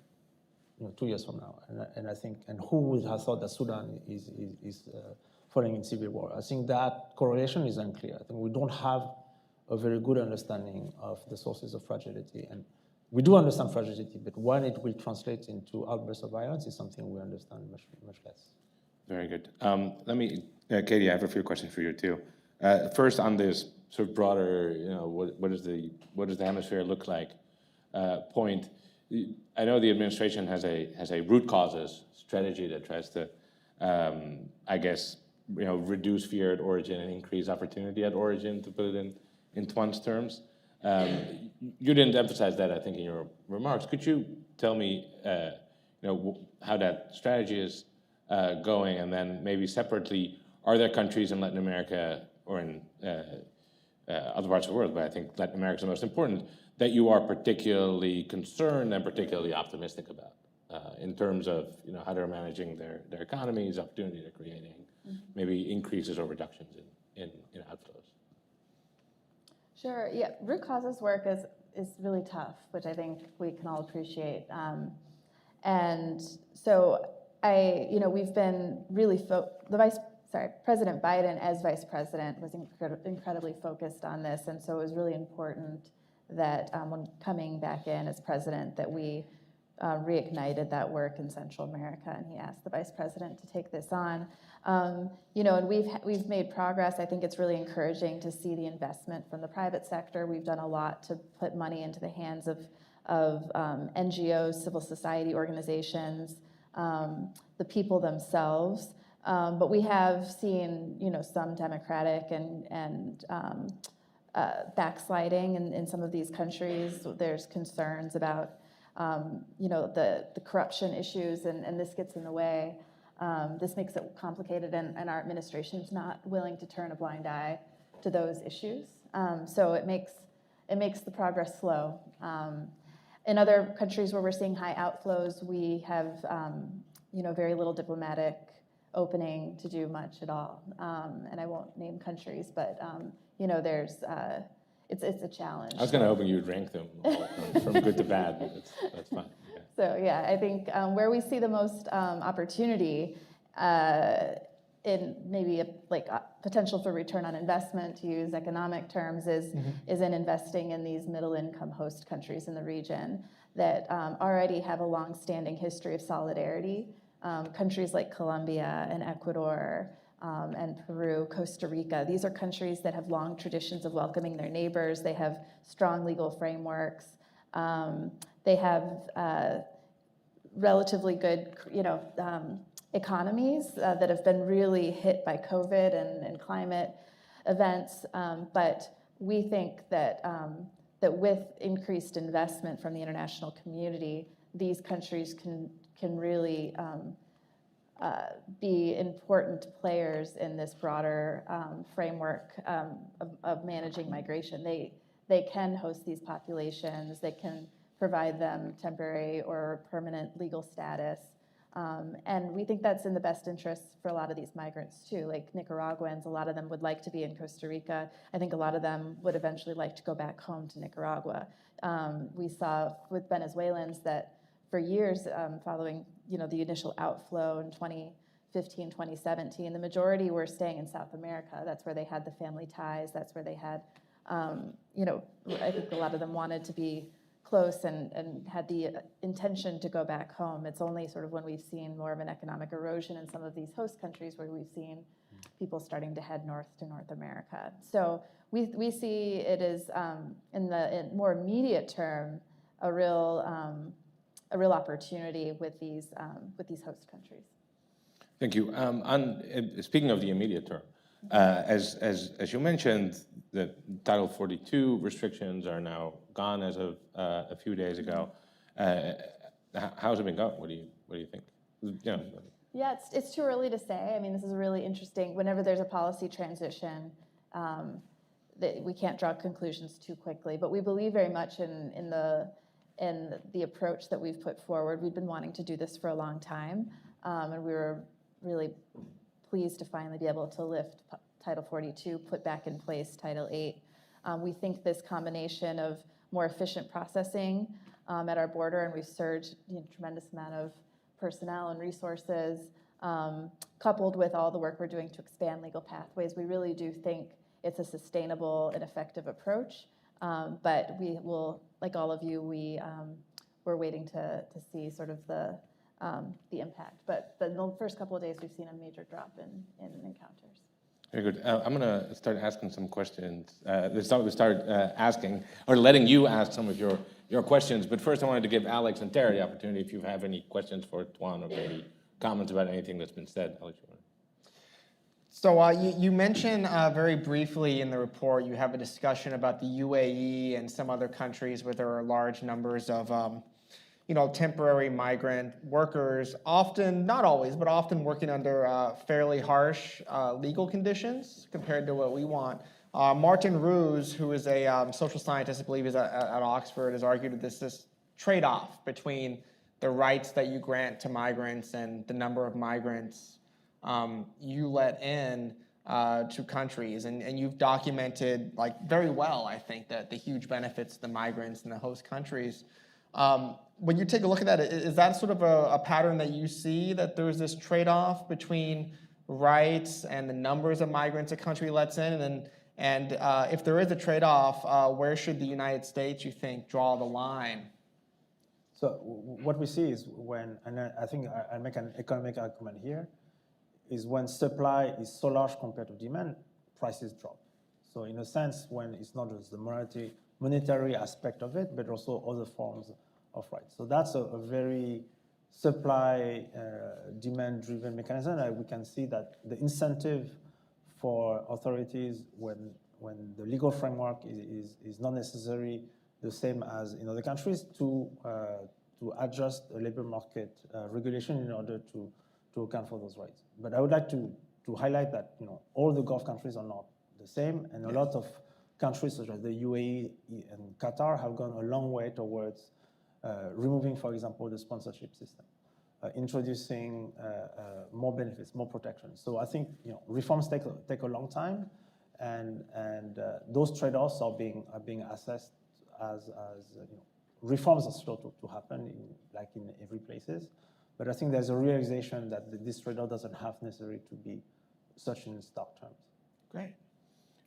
2 years from now? And who would have thought that Sudan is falling in civil war? I think that correlation is unclear. I think we don't have a very good understanding of the sources of fragility. And we do understand fragility, but when it will translate into outbursts of violence is something we understand much less. Very good. Katie, I have a few questions for you too. First, on this sort of broader, what does the hemisphere look like point? I know the administration has a root causes strategy that tries to, reduce fear at origin and increase opportunity at origin, to put it in Tuan's terms. You didn't emphasize that, I think, in your remarks. Could you tell me, how that strategy is going, and then maybe separately, are there countries in Latin America or in other parts of the world, but I think Latin America is the most important, that you are particularly concerned and particularly optimistic about in terms of how they're managing their economies, opportunity they're creating, maybe increases or reductions in outflows? Sure. Yeah, root causes work is really tough, which I think we can all appreciate. And so we've been really President Biden as vice president was incredibly focused on this, and so it was really important that when coming back in as president, that we reignited that work in Central America, and he asked the vice president to take this on. And we've made progress. I think it's really encouraging to see the investment from the private sector. We've done a lot to put money into the hands of NGOs, civil society organizations, the people themselves. But we have seen, some democratic and backsliding in some of these countries. There's concerns about, the corruption issues, and this gets in the way. This makes it complicated, and our administration is not willing to turn a blind eye to those issues. So it makes the progress slow. In other countries where we're seeing high outflows, we have, very little diplomatic opening to do much at all. And I won't name countries, but there's it's a challenge. I was going to hoping you'd rank them all from good to bad, but that's fine. Yeah. So yeah, I think where we see the most opportunity in maybe potential for return on investment, to use economic terms, is in investing in these middle-income host countries in the region that already have a long-standing history of solidarity. Countries like Colombia and Ecuador and Peru, Costa Rica, these are countries that have long traditions of welcoming their neighbors. They have strong legal frameworks. They have relatively good, economies that have been really hit by COVID and climate events. But we think that with increased investment from the international community, these countries can really be important players in this broader framework of managing migration. They can host these populations. They can provide them temporary or permanent legal status. And we think that's in the best interest for a lot of these migrants too, like Nicaraguans. A lot of them would like to be in Costa Rica. I think a lot of them would eventually like to go back home to Nicaragua. We saw with Venezuelans that for years following the initial outflow in 2015, 2017, the majority were staying in South America. That's where they had the family ties. That's where they had, I think a lot of them wanted to be close and had the intention to go back home. It's only sort of when we've seen more of an economic erosion in some of these host countries where we've seen people starting to head north to North America. So we see it as, in the more immediate term, a real opportunity with these host countries. Thank you. Speaking of the immediate term, as you mentioned, the Title 42 restrictions are now gone as of a few days ago. How's it been going? What do you think? Yeah, it's too early to say. I mean, this is really interesting. Whenever there's a policy transition, we can't draw conclusions too quickly. But we believe very much in the approach that we've put forward. We've been wanting to do this for a long time, and we were really pleased to finally be able to lift Title 42, put back in place Title 8. We think this combination of more efficient processing at our border, and we've surged a tremendous amount of personnel and resources, coupled with all the work we're doing to expand legal pathways, we really do think it's a sustainable and effective approach. But we will, like all of you, we're waiting to see sort of the impact. But in the first couple of days, we've seen a major drop in encounters. Very good. I'm going to start asking some questions. Start asking or letting you ask some of your questions. But first, I wanted to give Alex and Tara the opportunity. If you have any questions for Tuan or Brady, comments about anything that's been said, Alex. So you mentioned very briefly in the report, you have a discussion about the UAE and some other countries where there are large numbers of temporary migrant workers, often, not always, but often working under fairly harsh legal conditions compared to what we want. Martin Roos, who is a social scientist, I believe is at Oxford, has argued that this trade-off between the rights that you grant to migrants and the number of migrants you let in to countries. And you've documented very well, I think, that the huge benefits to the migrants in the host countries. When you take a look at that, is that sort of a pattern that you see, that there's this trade-off between rights and the numbers of migrants a country lets in? And if there is a trade-off, where should the United States, you think, draw the line? So what we see is when, and I think I'll make an economic argument here, is when supply is so large compared to demand, prices drop. So in a sense, when it's not just the monetary aspect of it, but also other forms of rights. So that's a very supply demand-driven mechanism. We can see that the incentive for authorities when the legal framework is not necessarily the same as in other countries to adjust the labor market regulation in order to account for those rights. But I would like to highlight that all the Gulf countries are not the same, and a lot of countries such as the UAE and Qatar have gone a long way towards removing, for example, the sponsorship system, introducing more benefits, more protection. So I think reforms take a long time, and those trade-offs are being assessed as reforms are slow to happen in every places. But I think there's a realization that this trade-off doesn't have necessarily to be such in stark terms. Great.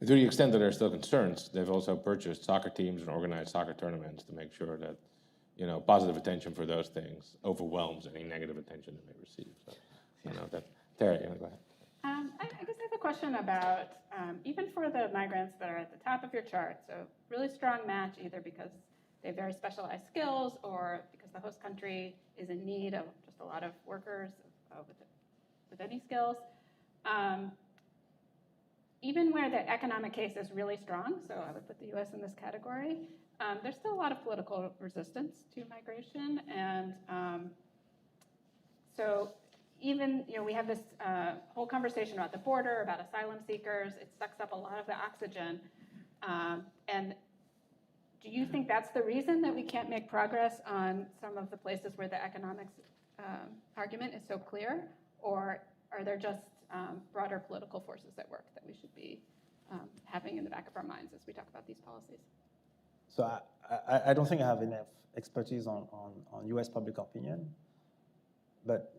To the extent that there are still concerns, they've also purchased soccer teams and organized soccer tournaments to make sure that positive attention for those things overwhelms any negative attention they may receive. So, Terry, go ahead. I guess I have a question about, even for the migrants that are at the top of your chart, so really strong match either because they have very specialized skills or because the host country is in need of just a lot of workers with any skills. Even where the economic case is really strong, so I would put the US in this category, there's still a lot of political resistance to migration. And so even, we have this whole conversation about the border, about asylum seekers. It sucks up a lot of the oxygen. And do you think that's the reason that we can't make progress on some of the places where the economics argument is so clear? Or are there just broader political forces at work that we should be having in the back of our minds as we talk about these policies? So I don't think I have enough expertise on US public opinion, but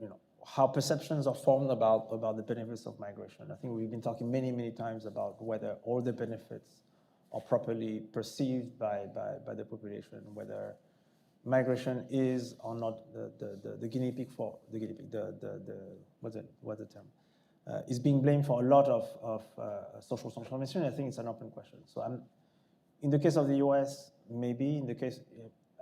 how perceptions are formed about the benefits of migration. I think we've been talking many, many times about whether all the benefits are properly perceived by the population, whether migration is or not the guinea pig for the guinea pig, what's the term? Is being blamed for a lot of social transformation. I think it's an open question. So in the case of the US, maybe in the case,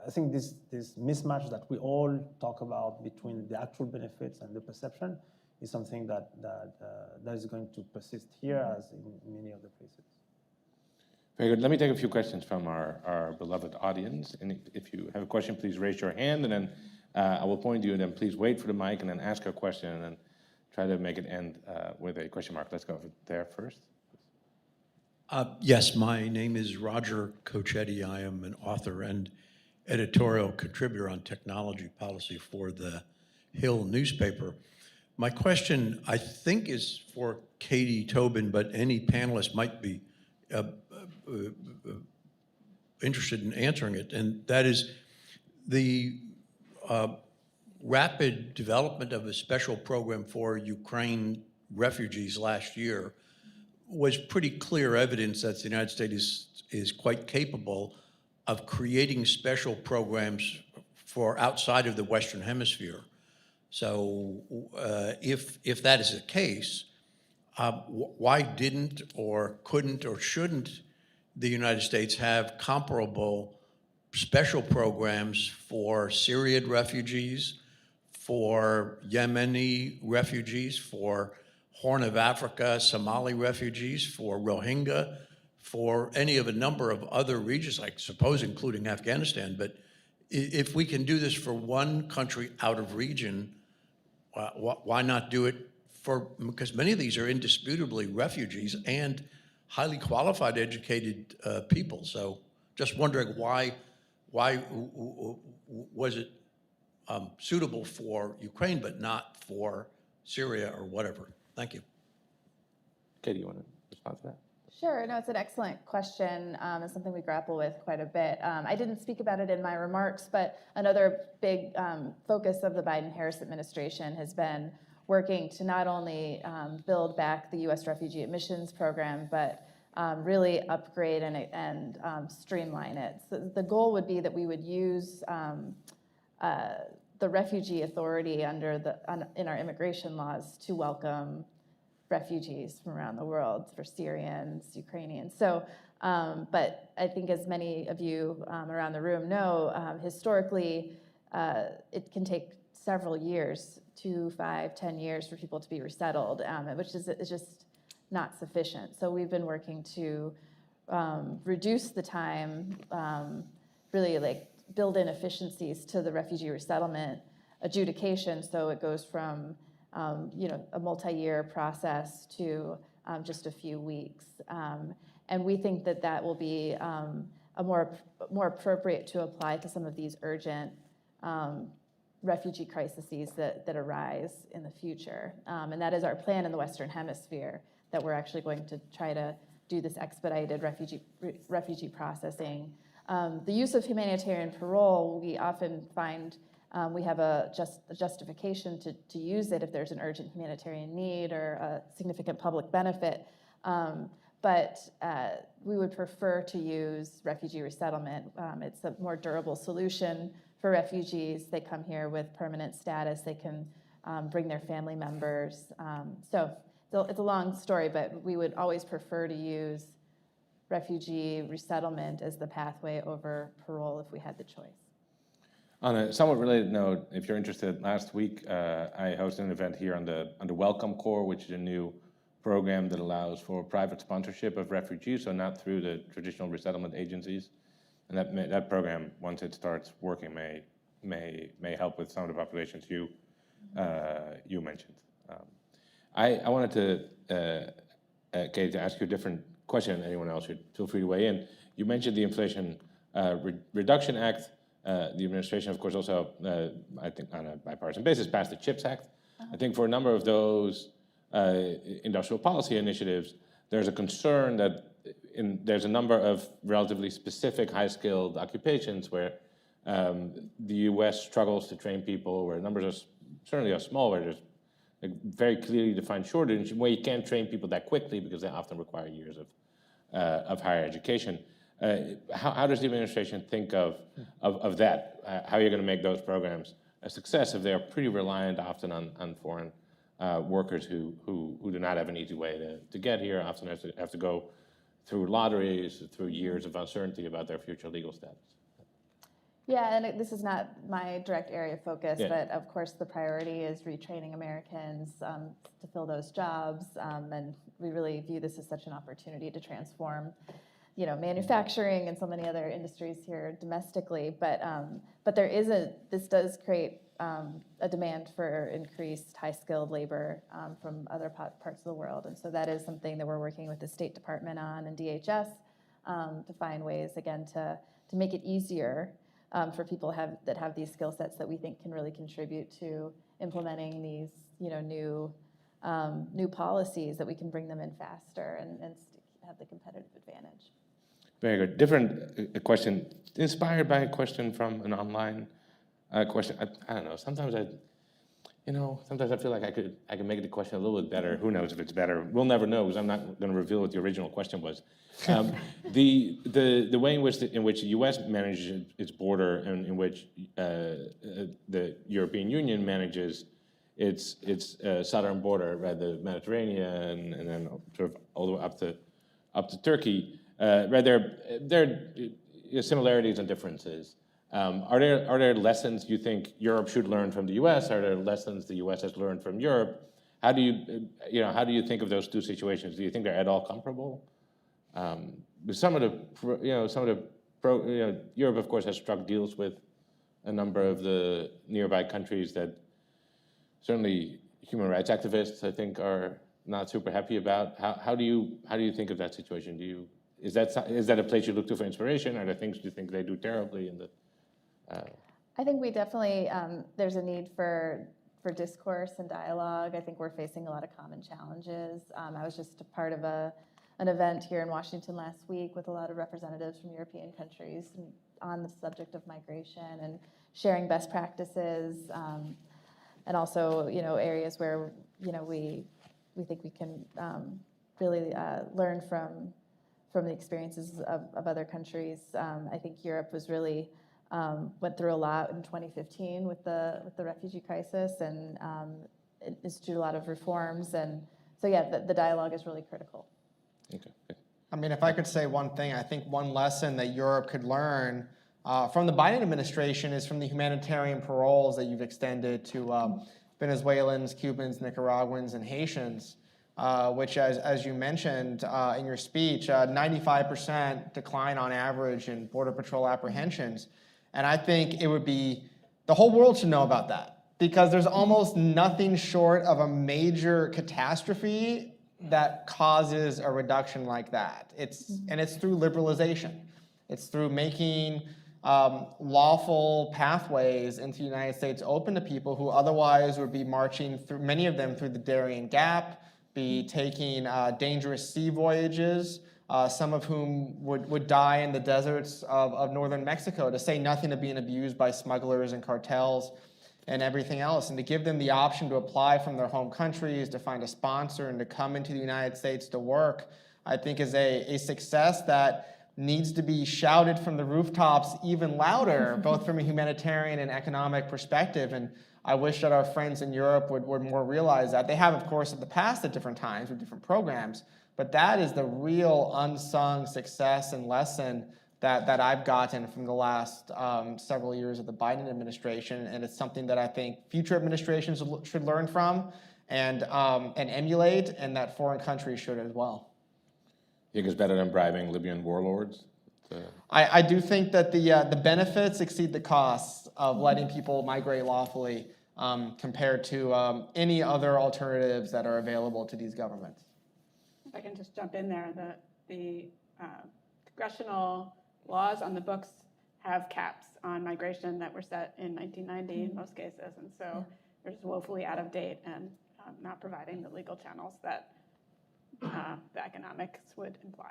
I think this mismatch that we all talk about between the actual benefits and the perception is something that is going to persist here as in many other places. Very good. Let me take a few questions from our beloved audience. And if you have a question, please raise your hand, and then I will point to you, and then please wait for the mic, and then ask a question, and then try to make it end with a question mark. Let's go over there first. Yes, my name is Roger Cochetti. I am an author and editorial contributor on technology policy for the Hill newspaper. My question, I think, is for Katie Tobin, but any panelist might be interested in answering it, and that is the rapid development of a special program for Ukraine refugees last year was pretty clear evidence that the United States is quite capable of creating special programs for outside of the Western Hemisphere. So if that is the case, why didn't or couldn't or shouldn't the United States have comparable special programs for Syrian refugees, for Yemeni refugees, for Horn of Africa, Somali refugees, for Rohingya, for any of a number of other regions, I suppose including Afghanistan. But if we can do this for one country out of region, why not do it for, because many of these are indisputably refugees and highly qualified, educated people. So just wondering why was it suitable for Ukraine, but not for Syria or whatever? Thank you. Katie, you want to respond to that? Sure, no, it's an excellent question. It's something we grapple with quite a bit. I didn't speak about it in my remarks, but another big focus of the Biden-Harris administration has been working to not only build back the U.S. refugee admissions program, but really upgrade and streamline it. So the goal would be that we would use the refugee authority in our immigration laws to welcome refugees from around the world, for Syrians, Ukrainians. So, but I think as many of you around the room know, historically, it can take several years, 2, 5, 10 years for people to be resettled, which is just not sufficient. So we've been working to reduce the time, really like build in efficiencies to the refugee resettlement adjudication, so it goes from a multi-year process to just a few weeks. And we think that that will be a more appropriate to apply to some of these urgent refugee crises that arise in the future. And that is our plan in the Western Hemisphere, that we're actually going to try to do this expedited refugee processing. The use of humanitarian parole, we often find we have a justification to use it if there's an urgent humanitarian need or a significant public benefit. But we would prefer to use refugee resettlement. It's a more durable solution for refugees. They come here with permanent status. They can bring their family members. So it's a long story, but we would always prefer to use refugee resettlement as the pathway over parole if we had the choice. On a somewhat related note, if you're interested, last week I hosted an event here on the Welcome Corps, which is a new program that allows for private sponsorship of refugees, so not through the traditional resettlement agencies. And that program, once it starts working, may help with some of the populations you mentioned. I wanted to, Katie, to ask you a different question. Anyone else should feel free to weigh in. You mentioned the Inflation Reduction Act. The administration, of course, also, I think on a bipartisan basis, passed the CHIPS Act. I think for a number of those industrial policy initiatives, there's a concern that there's a number of relatively specific high-skilled occupations where the U.S. struggles to train people, where numbers certainly are small, where there's a very clearly defined shortage, where you can't train people that quickly because they often require years of higher education. How does the administration think of that? How are you going to make those programs a success if they're pretty reliant often on foreign workers who do not have an easy way to get here, often have to go through lotteries, through years of uncertainty about their future legal status? Yeah, and this is not my direct area of focus, Yeah. but of course the priority is retraining Americans to fill those jobs, and we really view this as such an opportunity to transform manufacturing and so many other industries here domestically, but this does create a demand for increased high-skilled labor from other parts of the world, and so that is something that we're working with the State Department on and DHS to find ways, again, to make it easier for people that have these skill sets that we think can really contribute to implementing these new policies, that we can bring them in faster and have the competitive advantage. Very good. Different question, inspired by a question from an online question. I don't know. Sometimes I feel like I could make the question a little bit better. Who knows if it's better? We'll never know, because I'm not going to reveal what the original question was. The way in which the U.S. manages its border, and in which the European Union manages its southern border, right, the Mediterranean, and then sort of all the way up to Turkey. Right, there are similarities and differences. Are there lessons you think Europe should learn from the U.S.? Are there lessons the U.S. has learned from Europe? How do how do you think of those two situations? Do you think they're at all comparable? Some of the Europe, of course, has struck deals with a number of the nearby countries that certainly human rights activists, I think, are not super happy about. How do you think of that situation? Is that a place you look to for inspiration? Are there things you think they do terribly in the? I think we definitely, there's a need for discourse and dialogue. I think we're facing a lot of common challenges. I was just a part of an event here in Washington last week with a lot of representatives from European countries on the subject of migration and sharing best practices, and also, areas where, we think we can really learn from the experiences of other countries. I think Europe was really went through a lot in 2015 with the refugee crisis, and instituted a lot of reforms. And so, yeah, the dialogue is really critical. Okay. I mean, if I could say one thing, I think one lesson that Europe could learn from the Biden administration is from the humanitarian paroles that you've extended to Venezuelans, Cubans, Nicaraguans, and Haitians, which, as you mentioned in your speech, 95% decline on average in Border Patrol apprehensions. And I think it would be, the whole world should know about that, because there's almost nothing short of a major catastrophe that causes a reduction like that. And it's through liberalization. It's through making lawful pathways into the United States open to people who otherwise would be marching through, many of them through the Darien Gap, be taking dangerous sea voyages, some of whom would die in the deserts of northern Mexico, to say nothing of being abused by smugglers and cartels and everything else. And to give them the option to apply from their home countries, to find a sponsor, and to come into the United States to work, I think is a success that needs to be shouted from the rooftops even louder, both from a humanitarian and economic perspective. And I wish that our friends in Europe would more realize that. They have, of course, in the past at different times with different programs, but that is the real unsung success and lesson that I've gotten from the last several years of the Biden administration. And it's something that I think future administrations should learn from and emulate, and that foreign countries should as well. You think it's better than bribing Libyan warlords? I do think that the benefits exceed the costs of letting people migrate lawfully compared to any other alternatives that are available to these governments. If I can just jump in there, the congressional laws on the books have caps on migration that were set in 1990 in most cases, and so they're just woefully out of date and not providing the legal channels that the economics would imply.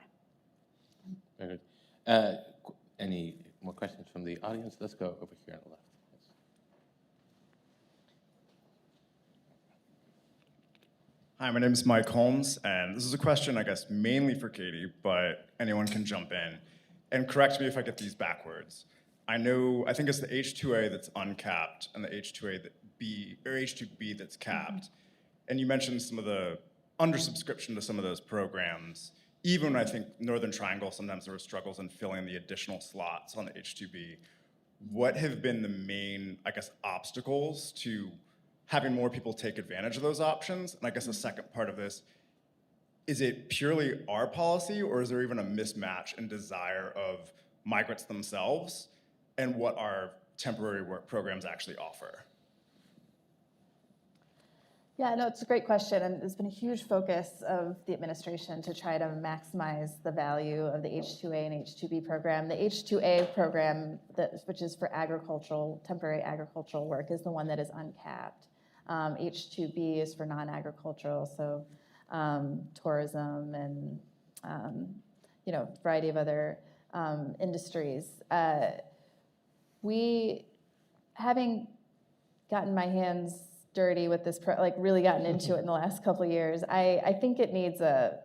Very good. Any more questions from the audience? Let's go over here on the left. Yes. Hi, my name is Mike Holmes, and this is a question, I guess, mainly for Katie, but anyone can jump in. And correct me if I get these backwards. I think it's the H-2A that's uncapped and the H-2B that's capped. And you mentioned some of the undersubscription to some of those programs. Even I think Northern Triangle, sometimes there were struggles in filling the additional slots on the H-2B. What have been the main, I guess, obstacles to having more people take advantage of those options? And I guess the second part of this, is it purely our policy, or is there even a mismatch in desire of migrants themselves and what our temporary work programs actually offer? Yeah, no, it's a great question, and there's been a huge focus of the administration to try to maximize the value of the H-2A and H-2B program. The H-2A program, which is for temporary agricultural work, is the one that is uncapped. H-2B is for non-agricultural, so tourism and a variety of other industries. Having gotten my hands dirty with this, really gotten into it in the last couple of years, I think it needs a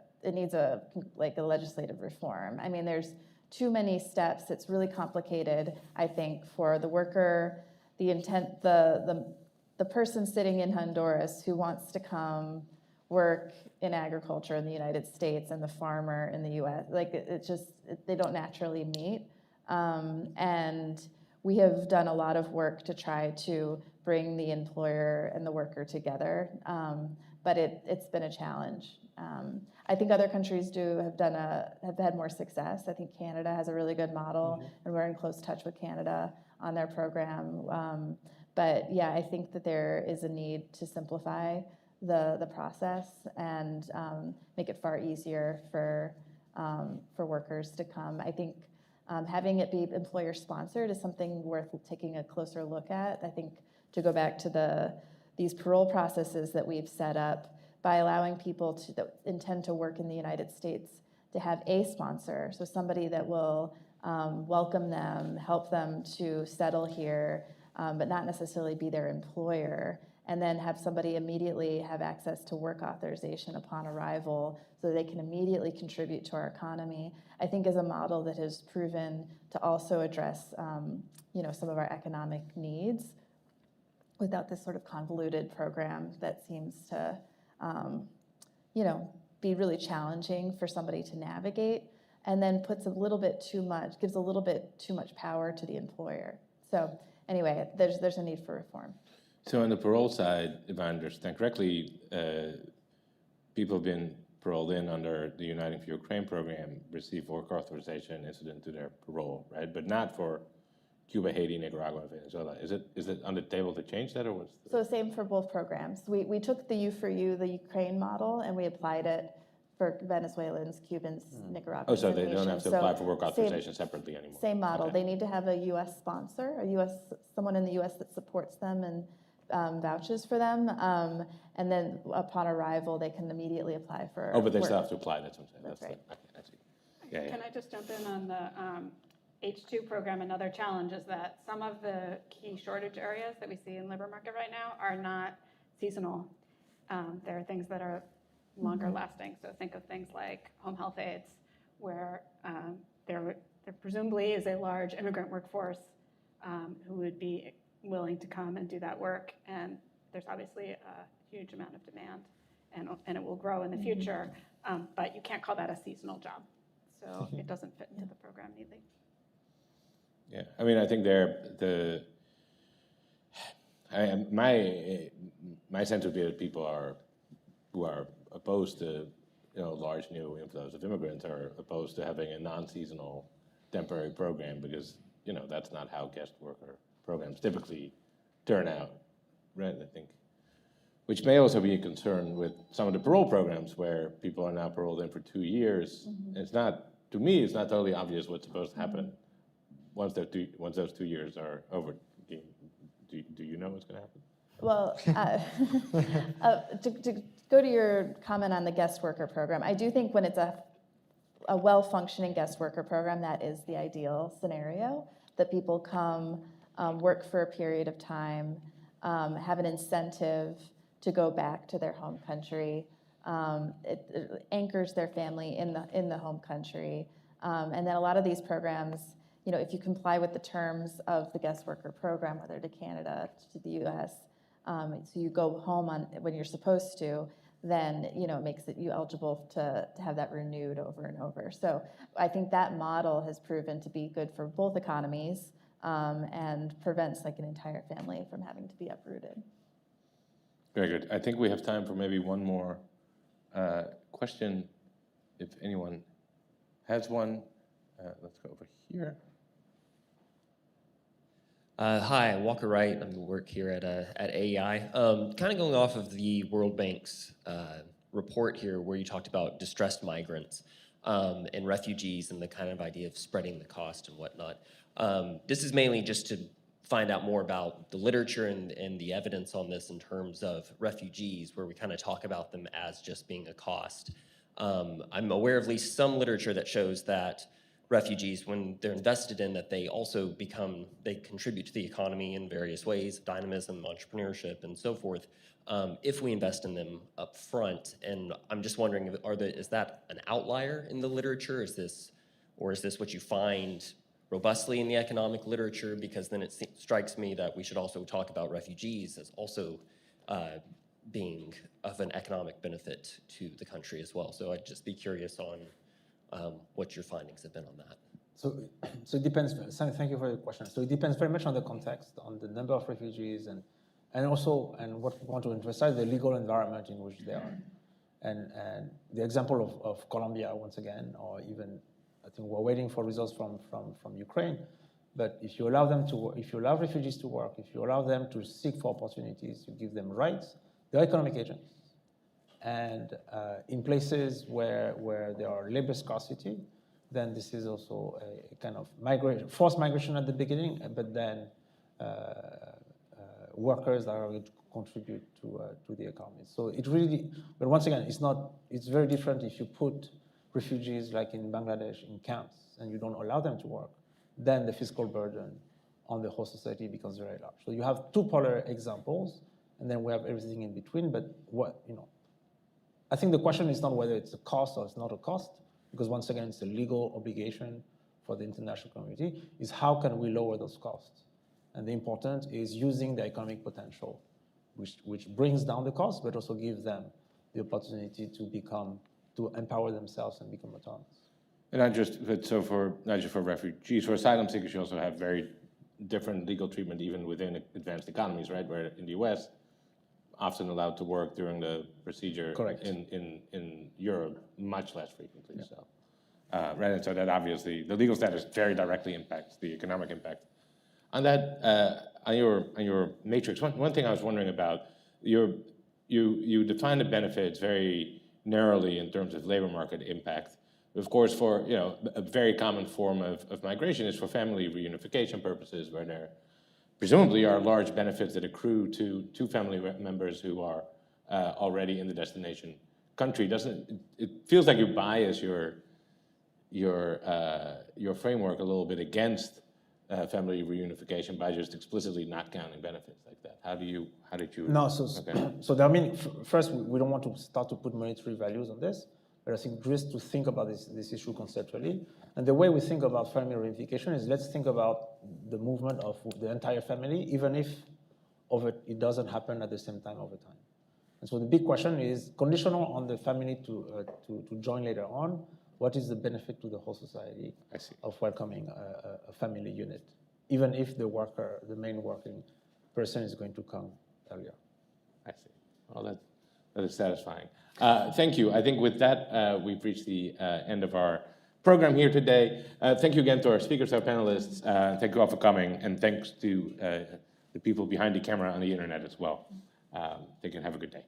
legislative reform. I mean, there's too many steps. It's really complicated, I think, for the worker, the person sitting in Honduras who wants to come work in agriculture in the United States and the farmer in the US. They don't naturally meet. And we have done a lot of work to try to bring the employer and the worker together. But it's been a challenge. I think other countries have had more success. I think Canada has a really good model, and we're in close touch with Canada on their program. But yeah, I think that there is a need to simplify the process and make it far easier for workers to come. I think having it be employer sponsored is something worth taking a closer look at. I think to go back to these parole processes that we've set up, by allowing people that intend to work in the United States to have a sponsor, so somebody that will welcome them, help them to settle here, but not necessarily be their employer, and then have somebody immediately have access to work authorization upon arrival so they can immediately contribute to our economy, I think is a model that has proven to also address some of our economic needs without this sort of convoluted program that seems to be really challenging for somebody to navigate, and then gives a little bit too much power to the employer. So anyway, there's a need for reform. So on the parole side, if I understand correctly, people have been paroled in under the Uniting for Ukraine program receive work authorization incident to their parole, right? But not for Cuba, Haiti, Nicaragua, and Venezuela. Is it on the table to change that, or what's So same for both programs. We took the U4U, the Ukraine model, and we applied it for Venezuelans, Cubans, Nicaraguans. Oh, so and they don't have Haitians. to apply for work same- authorization separately anymore? Same model. Okay. They need to have a U.S. sponsor, someone in the U.S. that supports them and vouches for them, and then upon arrival, they can immediately apply for. Oh, but they work. still have to apply. That's what I'm saying. That's right. Okay, I see. Yeah, Can I just jump in on the H2 program? Another challenge is that some of the key shortage areas that we see in labor market right now are not seasonal. There are things that are longer lasting. So think of things like home health aides, where there presumably is a large immigrant workforce who would be willing to come and do that work. And there's obviously a huge amount of demand, and it will grow in the future. But you can't call that a seasonal job. So it doesn't fit into the program neatly. Yeah, I mean, I think my sense would be that people who are opposed to large new inflows of immigrants are opposed to having a non-seasonal temporary program because that's not how guest worker programs typically turn out, right? I think, which may also be a concern with some of the parole programs where people are now paroled in for 2 years. It's not, to me, it's not totally obvious what's supposed to happen once those 2 years are over. Do you know what's going to happen? Well, to go to your comment on the guest worker program, I do think when it's a well-functioning guest worker program, that is the ideal scenario, that people come, work for a period of time, have an incentive to go back to their home country. It anchors their family in the home country. And then a lot of these programs, if you comply with the terms of the guest worker program, whether to Canada, to the US, so you go home when you're supposed to, then it makes you eligible to have that renewed over and over. So I think that model has proven to be good for both economies and prevents an entire family from having to be uprooted. Very good. I think we have time for maybe one more question, if anyone has one. Let's go over here. Hi, Walker Wright. I work here at AEI. Kind of going off of the World Bank's report here, where you talked about distressed migrants and refugees and the kind of idea of spreading the cost and whatnot. This is mainly just to find out more about the literature and the evidence on this in terms of refugees, where we kind of talk about them as just being a cost. I'm aware of at least some literature that shows that refugees, when they're invested in, that they also they contribute to the economy in various ways, dynamism, entrepreneurship, and so forth, if we invest in them up front. And I'm just wondering, is that an outlier in the literature? Is this what you find robustly in the economic literature? Because then it strikes me that we should also talk about refugees as also being of an economic benefit to the country as well. So I'd just be curious on what your findings have been on that. So it depends. Thank you for the question. So it depends very much on the context, on the number of refugees, and And also, and what we want to emphasize, the legal environment in which they are. And the example of Colombia, once again, or even, I think we're waiting for results from Ukraine, but if you allow them to, if you allow refugees to work, if you allow them to seek for opportunities, you give them rights, they're economic agents. And in places where there are labor scarcity, then this is also a kind of forced migration at the beginning, but then workers that are going to contribute to the economy. So it really, but once again, it's very different if you put refugees like in Bangladesh in camps and you don't allow them to work, then the fiscal burden on the whole society becomes very large. So you have two polar examples, and then we have everything in between, but I think the question is not whether it's a cost or it's not a cost, because once again, it's a legal obligation for the international community, is how can we lower those costs? And the important is using the economic potential, which brings down the cost, but also gives them the opportunity to empower themselves and become autonomous. And not just for refugees, for asylum seekers, you also have very different legal treatment even within advanced economies, right? Where in the US, often allowed to work during the procedure. Correct. In Europe, much less frequently. Yeah. So, right, and so that obviously the legal status very directly impacts the economic impact. On that, on your matrix, one thing I was wondering about, you define the benefits very narrowly in terms of labor market impact. Of course, for a very common form of migration is for family reunification purposes, where there presumably are large benefits that accrue to family members who are already in the destination country. It feels like you bias your framework a little bit against family reunification by just explicitly not counting benefits like that. How did you? No, okay. So I mean, first, we don't want to start to put monetary values on this, but I think just to think about this issue conceptually. And the way we think about family reunification is, let's think about the movement of the entire family, even if it doesn't happen at the same time over time. And so the big question is, conditional on the family to join later on, what is the benefit to the whole society of welcoming a family unit, even if the main working person is going to come earlier? I see. Well, that is satisfying. Thank you. I think with that, we've reached the end of our program here today. Thank you again to our speakers, our panelists. Thank you all for coming, and thanks to the people behind the camera on the internet as well. Thank you and have a good day.